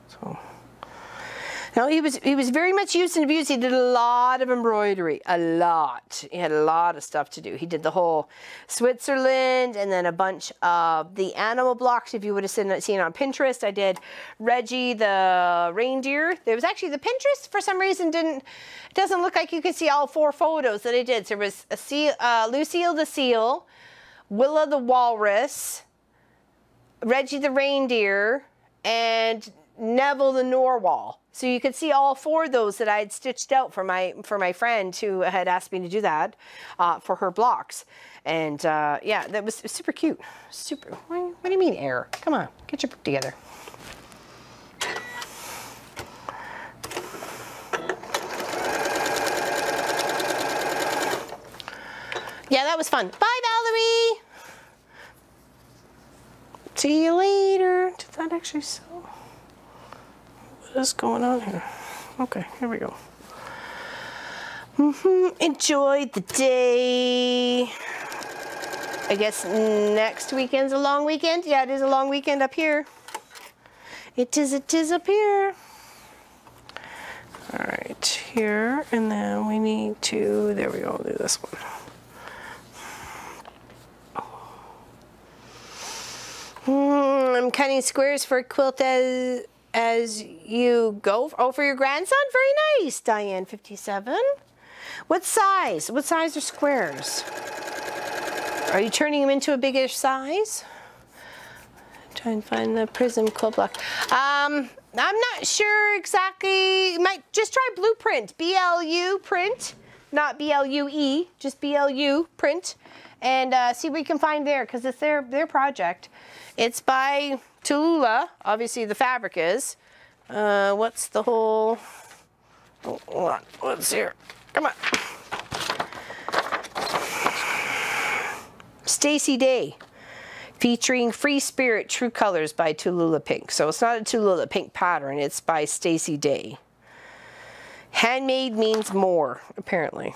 So No, he was very much used and abused. He did a lot of embroidery, a lot. He had a lot of stuff to do. He did the whole Switzerland and then a bunch of the animal blocks. If you would have seen on Pinterest, I did Reggie the reindeer. There was actually the Pinterest for some reason it doesn't look like you can see all 4 photos that I did. So there was a seal, Lucille the seal, Willa the walrus, Reggie the reindeer, and Neville the narwhal. So you could see all 4 of those that I had stitched out for my friend who had asked me to do that for her blocks. And yeah, that was super cute. Super. What do you mean error? Come on, get your book together. Yeah, that was fun. Bye, Valerie. See you later. Did that actually sew? What is going on here? Okay, here we go. Enjoy the day. I guess next weekend's a long weekend. Yeah, it is a long weekend up here. It is up here. All right, here, and then we need to, there we go, I'll do this one. I'm cutting squares for a quilt as you go. Oh, for your grandson? Very nice, Diane 57. What size? What size are squares? Are you turning them into a biggish size? Try and find the Prism Quilt block. I'm not sure exactly. You might just try Blueprint. BLU print, not BLUE, just BLU print, and see what you can find there because it's their project. It's by Tallulah. Obviously, the fabric is. What's the whole? Oh, hold on. What's here? Come on. Stacy Day, featuring Free Spirit True Colors by Tallulah Pink. So it's not a Tallulah Pink pattern. It's by Stacy Day. Handmade means more, apparently.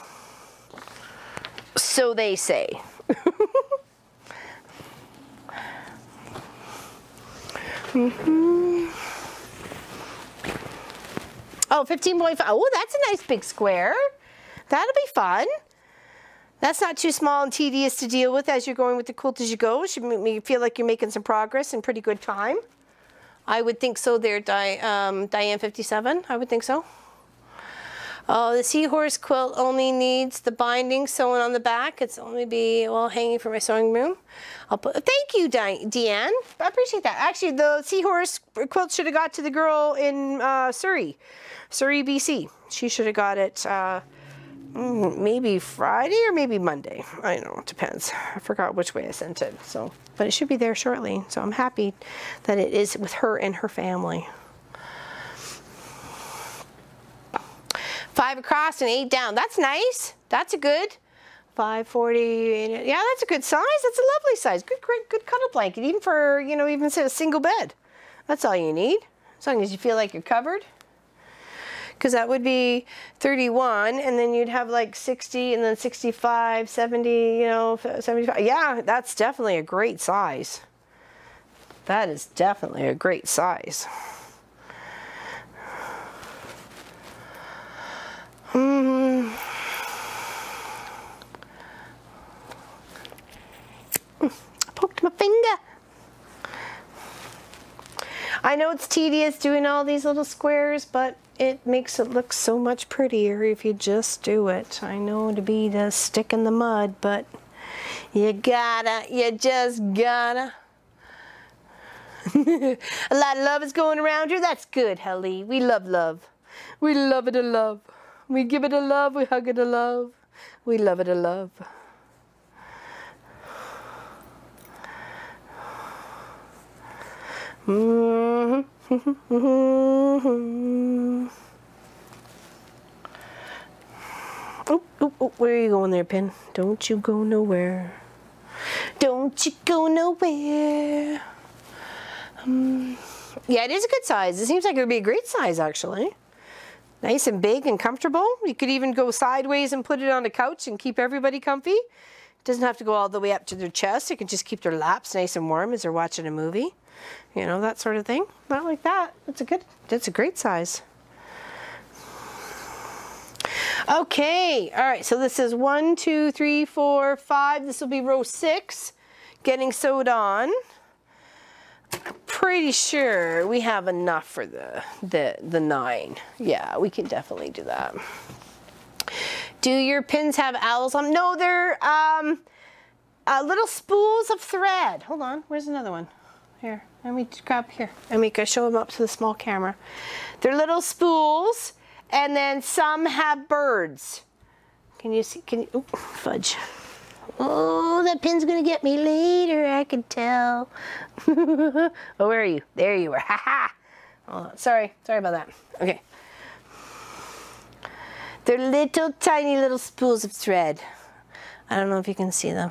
So they say. Oh, 15.5. Oh, that's a nice big square. That'll be fun. That's not too small and tedious to deal with as you're going with the quilt as you go. It should make me feel like you're making some progress in pretty good time. I would think so there, Diane 57. I would think so. Oh, the seahorse quilt only needs the binding sewn on the back. It's only well hanging for my sewing room. I'll put. Thank you, Deanne. I appreciate that. Actually, the seahorse quilt should have got to the girl in Surrey, BC. She should have got it maybe Friday or maybe Monday. I don't know. It depends. I forgot which way I sent it. So, but it should be there shortly. So I'm happy that it is with her and her family. 5 across and 8 down. That's nice. That's a good 540. Yeah, that's a good size. That's a lovely size. Good cuddle blanket, even for, you know, even say a single bed. That's all you need, as long as you feel like you're covered. Because that would be 31, and then you'd have like 60, and then 65, 70, you know, 75. Yeah, that's definitely a great size. That is definitely a great size. I poked my finger. I know it's tedious doing all these little squares, but it makes it look so much prettier if you just do it. I know to be the stick in the mud, but you just gotta. A lot of love is going around here. That's good, Holly. We love love. We love it a love. We give it a love, we hug it a love. We love it a love. Oh, where are you going there, Pin? Don't you go nowhere. Don't you go nowhere. Yeah, it is a good size. It seems like it would be a great size, actually. Nice and big and comfortable. You could even go sideways and put it on the couch and keep everybody comfy. It doesn't have to go all the way up to their chest. It can just keep their laps nice and warm as they're watching a movie. You know, that sort of thing. Not like that. That's a great size. Okay, all right, so this is 1, 2, 3, 4, 5. This will be row 6, getting sewed on. Pretty sure we have enough for the 9. Yeah, we can definitely do that. Do your pins have owls on? No, they're little spools of thread. Hold on, where's another one? Here, let me grab here. Let me go show them up to the small camera. They're little spools, and then some have birds. Can you see? Can you? Oh, fudge. Oh, that pin's gonna get me later, I can tell. Oh, where are you? There you are. Ha ha. Oh, sorry about that. Okay. They're little tiny little spools of thread. I don't know if you can see them.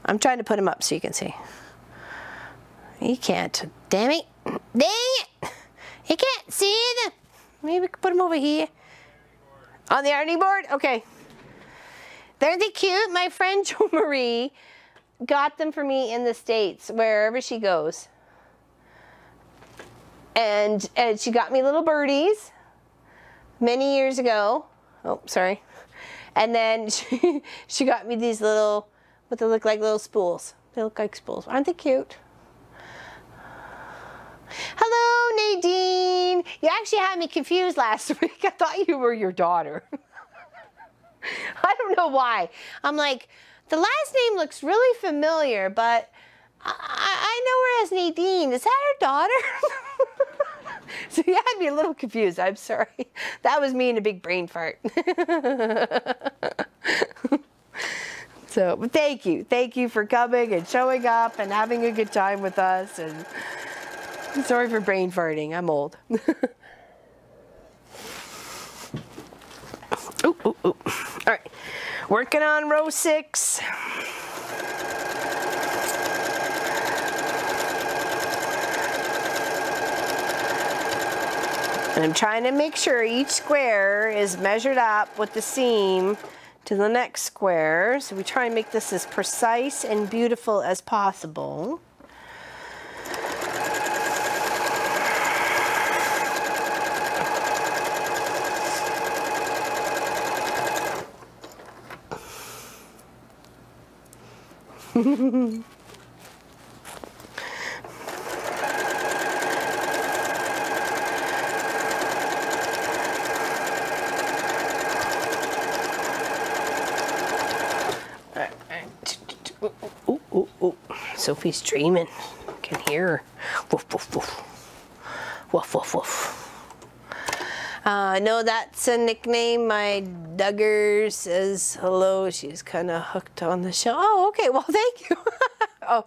I'm trying to put them up so you can see. You can't. Damn it. Dang it. You can't see them. Maybe we can put them over here. On the ironing board? Okay. Aren't they cute? My friend Jo Marie got them for me in the States, wherever she goes. And she got me little birdies many years ago. Oh, sorry. And then she got me these little, what they look like, little spools. They look like spools. Aren't they cute? Hello, Nadine. You actually had me confused last week. I thought you were your daughter. I don't know why. I'm like, the last name looks really familiar, but I know her as Nadine. Is that her daughter? So you had me a little confused. I'm sorry. That was me in a big brain fart. So, but thank you. Thank you for coming and showing up and having a good time with us. And I'm sorry for brain farting. I'm old. Ooh, ooh, ooh. All right, working on row 6. And I'm trying to make sure each square is measured up with the seam to the next square. So we try and make this as precise and beautiful as possible. Sophie's dreaming. I can hear her. Woof, woof, woof. Woof, woof, woof. No, that's a nickname. My Duggar says hello. She's kind of hooked on the show. Oh, okay. Well, thank you. Oh.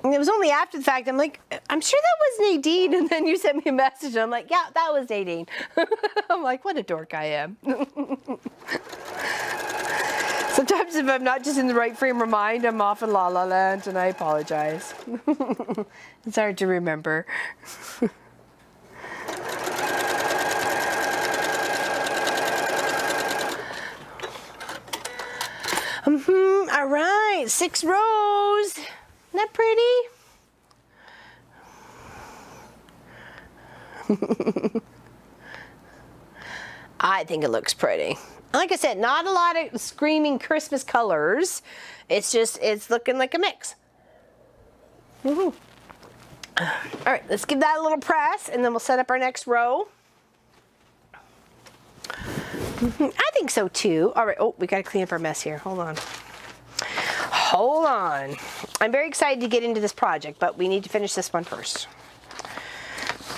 And it was only after the fact, I'm like, I'm sure that was Nadine. And then you sent me a message. And I'm like, yeah, that was Nadine. I'm like, what a dork I am. Sometimes if I'm not just in the right frame of mind, I'm off in La La Land, and I apologize. It's hard to remember. All right, 6 rows. Isn't that pretty? I think it looks pretty. Like I said, not a lot of screaming Christmas colors. It's just, it's looking like a mix. All right, let's give that a little press, and then we'll set up our next row. I think so too. All right, oh, we gotta clean up our mess here. Hold on. Hold on. I'm very excited to get into this project, but we need to finish this one first.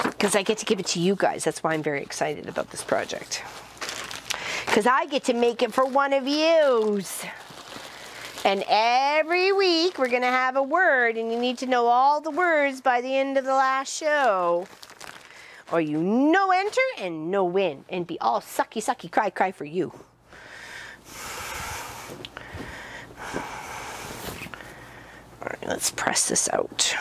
Because I get to give it to you guys. That's why I'm very excited about this project. Because I get to make it for one of yous. And every week we're going to have a word, and you need to know all the words by the end of the last show. Or you no enter and no win. And be all sucky, sucky, cry, cry for you. All right, let's press this out.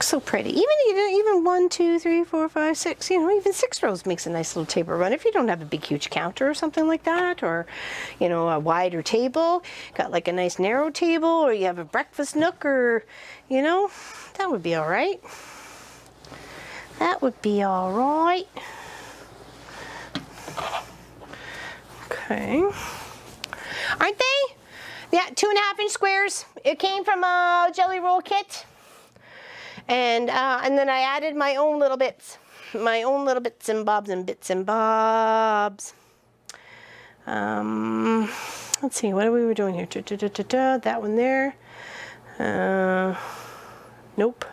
looks so pretty. Even 1, 2, 3, 4, 5, 6, you know, even 6 rows makes a nice little table run if you don't have a big huge counter or something like that, or, you know, a wider table, got like a nice narrow table, or you have a breakfast nook, or, you know, that would be all right. That would be all right. Okay. Aren't they? Yeah, 2.5 inch squares. It came from a jelly roll kit. And then I added my own little bits and bobs and bits and bobs. Let's see, what are we doing here? That one there. Nope.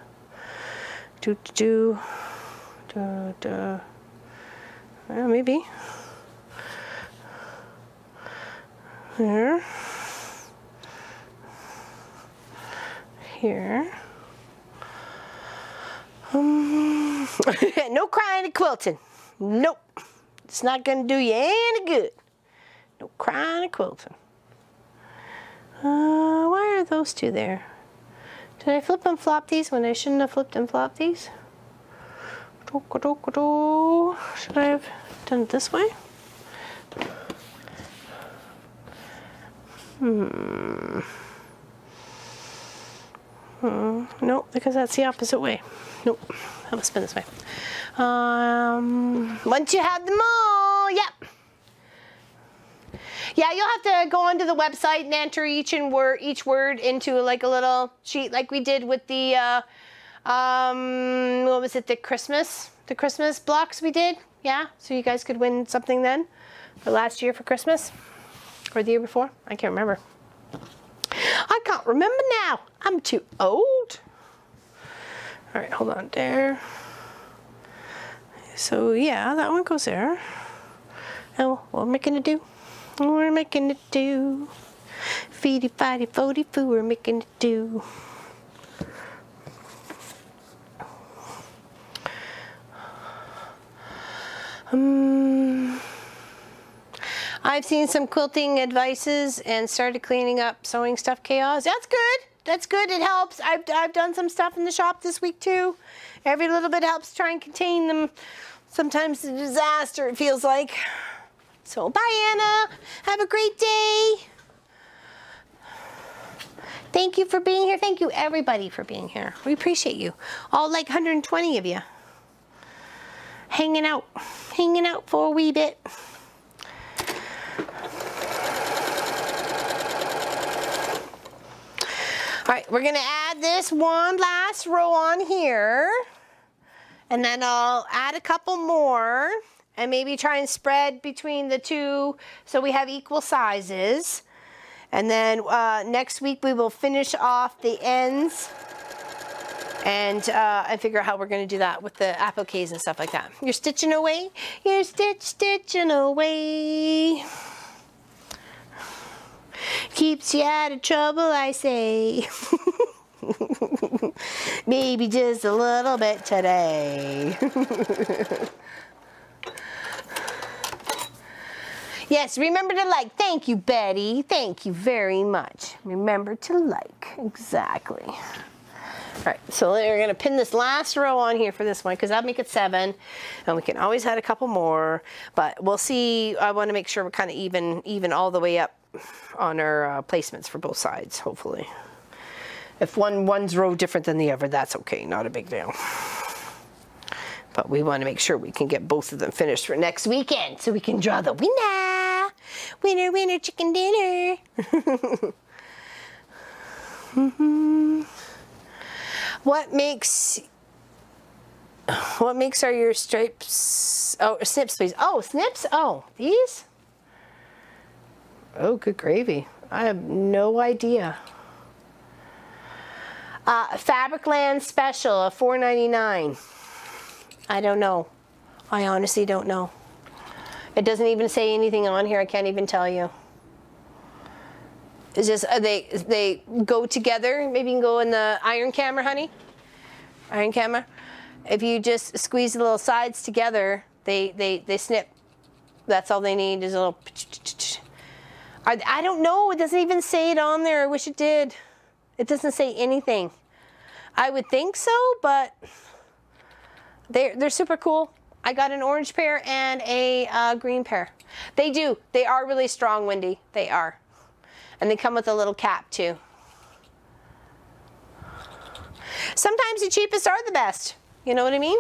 Maybe. There. Here. No crying and quilting. Nope. It's not going to do you any good. No crying and quilting. Why are those two there? Did I flip and flop these when I shouldn't have flipped and flopped these? Should I have done it this way? Nope, because that's the opposite way. Nope, I must spin this way. Once you have them all, yep. Yeah, you'll have to go onto the website and enter each word into like a little sheet, like we did with the what was it? The Christmas blocks we did. Yeah, so you guys could win something then for last year for Christmas or the year before. I can't remember. I can't remember now. I'm too old. All right, hold on there. So yeah, that one goes there. Now, what am I gonna do? What am I gonna do? Feedy, fighty, fody, foo, we're making it do. I've seen some quilting advices and started cleaning up sewing stuff chaos. That's good. That's good. It helps. I've done some stuff in the shop this week too. Every little bit helps try and contain them. Sometimes a disaster, it feels like. So bye, Anna. Have a great day. Thank you for being here. Thank you everybody for being here. We appreciate you. All like 120 of you. Hanging out for a wee bit. All right, we're gonna add this one last row on here, and then I'll add a couple more and maybe try and spread between the two so we have equal sizes. And then next week we will finish off the ends and figure out how we're gonna do that with the appliques and stuff like that. You're stitching away, you're stitching away. Keeps you out of trouble, I say. Maybe just a little bit today. Yes, remember to like. Thank you, Betty. Thank you very much. Remember to like. Exactly. All right, so we're going to pin this last row on here for this one because that'll make it 7. And we can always add a couple more. But we'll see. I want to make sure we're kind of even all the way up on our placements for both sides, hopefully. If one's row different than the other, that's okay. Not a big deal. But we want to make sure we can get both of them finished for next weekend so we can draw the winner. Winner, winner, chicken dinner. What makes are your stripes? Oh, snips, please. Oh, snips? Oh, these? Oh, good gravy. I have no idea. Fabricland Special, $4.99. I don't know. I honestly don't know. It doesn't even say anything on here. I can't even tell you. It's just they go together. Maybe you can go in the iron camera, honey. Iron camera. If you just squeeze the little sides together, they snip. That's all they need is a little. I don't know. It doesn't even say it on there. I wish it did. It doesn't say anything. I would think so, but they're super cool. I got an orange pair and a green pair. They do. They are really strong, Wendy. They are. And they come with a little cap too. Sometimes the cheapest are the best. You know what I mean?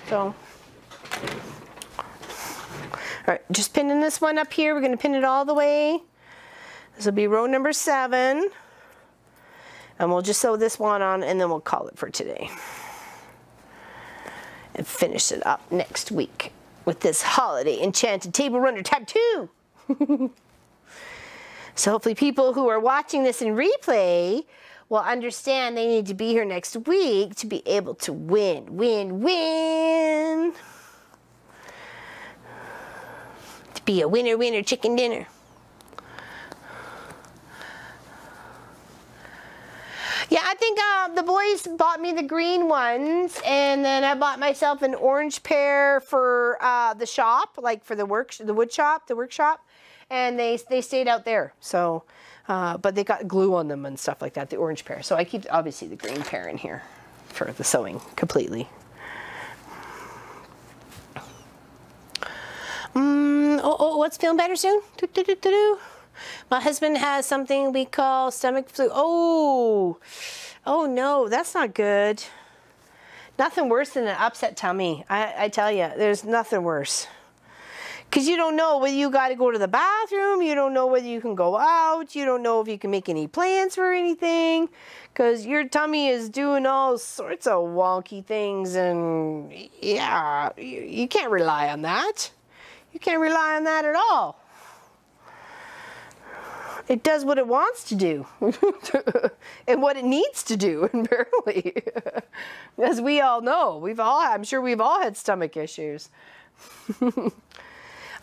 So, all right, just pinning this one up here. We're going to pin it all the way. This will be row number 7. And we'll just sew this one on and then we'll call it for today. And finish it up next week with this Holiday Enchanted Table Runner Type 2. So hopefully people who are watching this in replay will understand they need to be here next week to be able to win, win, win. To be a winner, winner, chicken dinner. Yeah, I think the boys bought me the green ones, and then I bought myself an orange pair for the shop, like for the workshop, and they stayed out there. So, but they got glue on them and stuff like that, the orange pair. So I keep obviously the green pair in here for the sewing completely. What's feeling better soon? My husband has something we call stomach flu. Oh no, that's not good. Nothing worse than an upset tummy. I tell you, there's nothing worse. Because you don't know whether you got to go to the bathroom. You don't know whether you can go out. You don't know if you can make any plans for anything. Because your tummy is doing all sorts of wonky things. And yeah, you can't rely on that. You can't rely on that at all. It does what it wants to do and what it needs to do, apparently. As we all know, I'm sure we've all had stomach issues.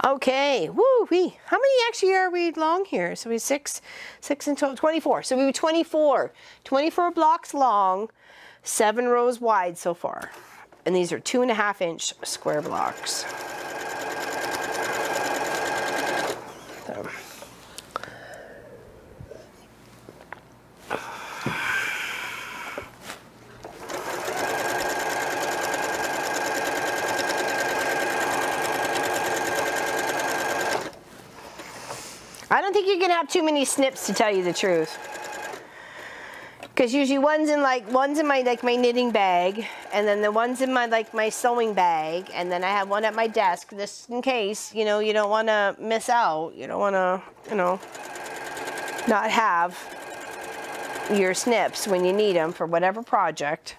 Okay, woo-wee. How many actually are we long here? So we 6 and 12, 24. So we were 24 blocks long, 7 rows wide so far. And these are 2.5-inch square blocks. So. I don't think you're gonna have too many snips, to tell you the truth. Because usually one's in my my knitting bag, and then the one's in my sewing bag, and then I have one at my desk, just in case, you know, you don't want to miss out. You don't want to, you know, not have your snips when you need them for whatever project.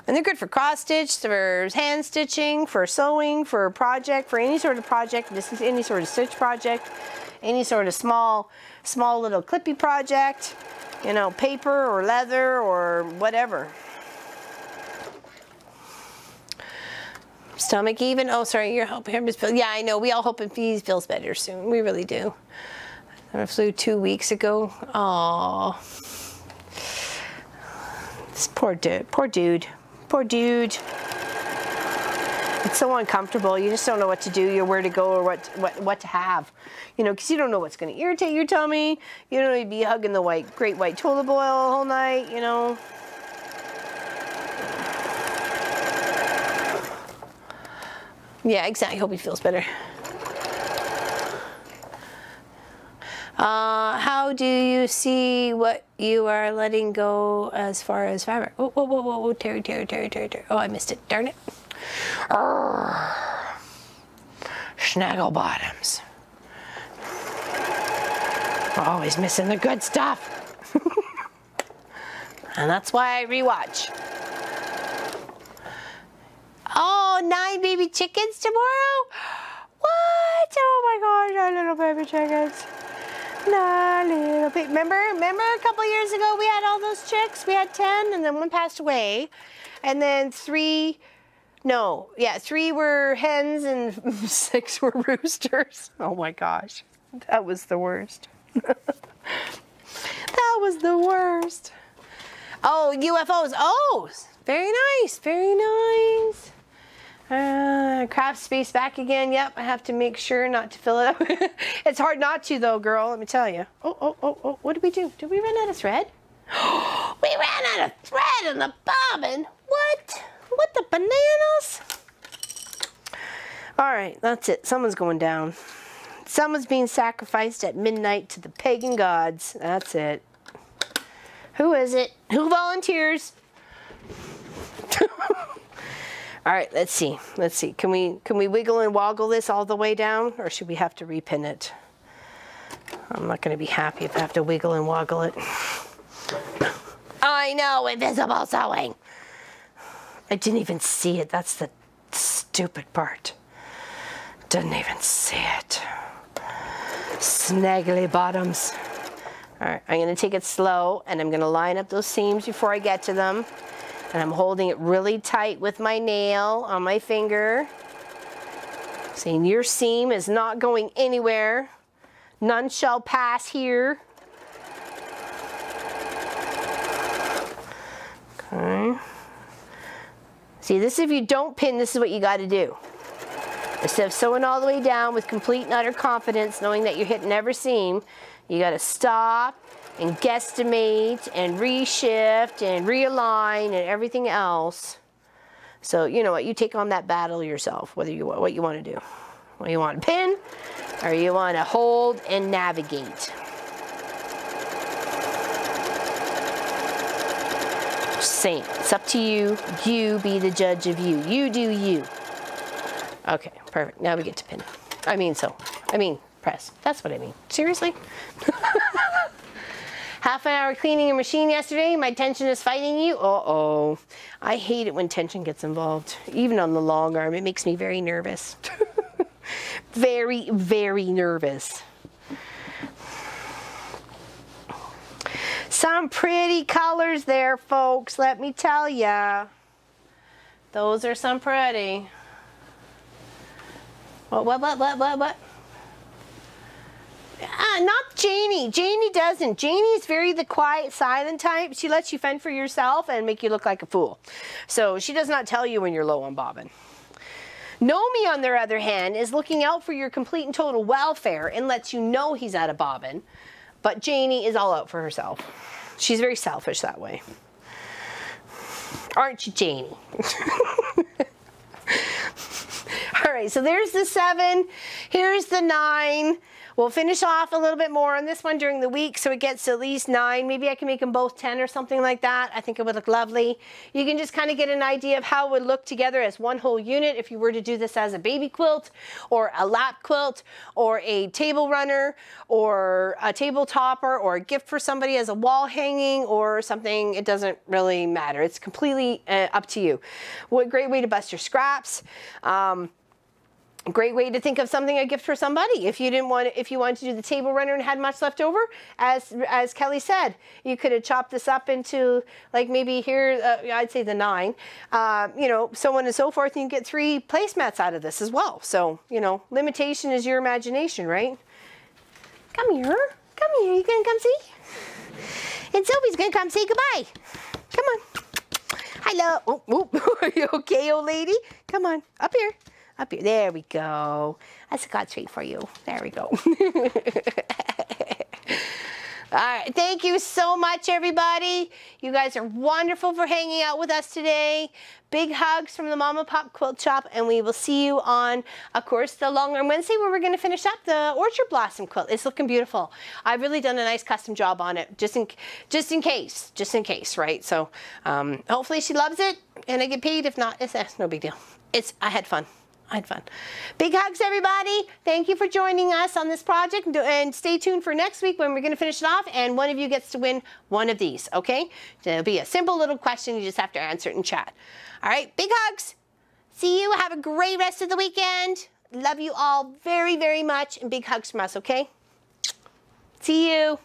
And they're good for cross stitch, for hand stitching, for sewing, for project, for any sort of project. This is any sort of stitch project. Any sort of small little clippy project, you know, paper or leather or whatever. Stomach even? Oh, sorry, you're hoping. Yeah, I know. We all hope he feels better soon. We really do. I flew 2 weeks ago. Aww. This poor dude. Poor dude. Poor dude. It's so uncomfortable. You just don't know what to do, or where to go, or what to have. You know, because you don't know what's going to irritate your tummy. You don't know you'd be hugging the great white toilet boil all whole night, you know. Yeah, exactly. Hope he feels better. How do you see what you are letting go as far as fabric? Oh, whoa, whoa, whoa, whoa, Terry. Oh, I missed it. Darn it. Snaggle bottoms. Always missing the good stuff. And that's why I rewatch. Oh, 9 baby chickens tomorrow? What? Oh my gosh, our little baby chickens. No, little baby. Remember a couple years ago we had all those chicks? We had 10 and then 1 passed away. And then 3 were hens and 6 were roosters. Oh my gosh, that was the worst. That was the worst. Oh, UFOs. Oh, very nice, very nice. Craft space back again. Yep, I have to make sure not to fill it up. It's hard not to though, girl, let me tell you. Oh, what did we do? Did we run out of thread? We ran out of thread in the bobbin. What? What the bananas? All right, that's it. Someone's going down. Someone's being sacrificed at midnight to the pagan gods. That's it. Who is it? Who volunteers? All right, let's see. Let's see. Can we wiggle and woggle this all the way down, or should we have to repin it? I'm not going to be happy if I have to wiggle and woggle it. I know, invisible sewing. I didn't even see it. That's the stupid part. Didn't even see it. Snaggly bottoms. All right, I'm going to take it slow, and I'm going to line up those seams before I get to them. And I'm holding it really tight with my nail on my finger. Saying your seam is not going anywhere. None shall pass here. Okay. See, this if you don't pin, this is what you got to do. Instead of sewing all the way down with complete and utter confidence, knowing that you're hitting every seam, you got to stop and guesstimate and reshift and realign and everything else. So you know what, you take on that battle yourself, whether you what you want to do. Whether you want to pin or you want to hold and navigate. Just saying, it's up to you. You be the judge of you. You do you. Okay, perfect. Now we get to pin. I mean press. That's what I mean. Seriously? Half an hour cleaning your machine yesterday. My tension is fighting you. Uh-oh. I hate it when tension gets involved. Even on the long arm, it makes me very nervous. Very, very nervous. Some pretty colors there, folks. Let me tell ya. Those are some pretty. What? Not Janie. Janie doesn't. Janie's very the quiet, silent type. She lets you fend for yourself and make you look like a fool. So she does not tell you when you're low on bobbin. Nomi, on the other hand, is looking out for your complete and total welfare and lets you know he's out of bobbin. But Janie is all out for herself. She's very selfish that way. Aren't you, Janie? All right, so there's the 7. Here's the 9. We'll finish off a little bit more on this one during the week so it gets to at least 9. Maybe I can make them both 10 or something like that. I think it would look lovely. You can just kind of get an idea of how it would look together as one whole unit if you were to do this as a baby quilt or a lap quilt or a table runner or a table topper or a gift for somebody as a wall hanging or something. It doesn't really matter. It's completely up to you. What a great way to bust your scraps. Great way to think of something, a gift for somebody. If you wanted to do the table runner and had much left over, as Kelly said, you could have chopped this up into like maybe here, I'd say the 9, you know, so on and so forth. And you get 3 placemats out of this as well. So, you know, limitation is your imagination, right? Come here. Come here. You gonna come see? And Sophie's gonna come say goodbye. Come on. Hello. Oh, are you okay, old lady? Come on, up here. Up here. There we go. That's a God treat for you. There we go. All right. Thank you so much, everybody. You guys are wonderful for hanging out with us today. Big hugs from the Mama Pop Quilt Shop, and we will see you on, of course, the Long Arm Wednesday where we're going to finish up the Orchard Blossom quilt. It's looking beautiful. I've really done a nice custom job on it, just in case, right? So hopefully she loves it, and I get paid. If not, it's no big deal. I had fun. Big hugs, everybody. Thank you for joining us on this project, and stay tuned for next week when we're going to finish it off, and one of you gets to win one of these, okay? It'll be a simple little question. You just have to answer it in chat. All right, big hugs. See you. Have a great rest of the weekend. Love you all very, very much, and big hugs from us, okay? See you.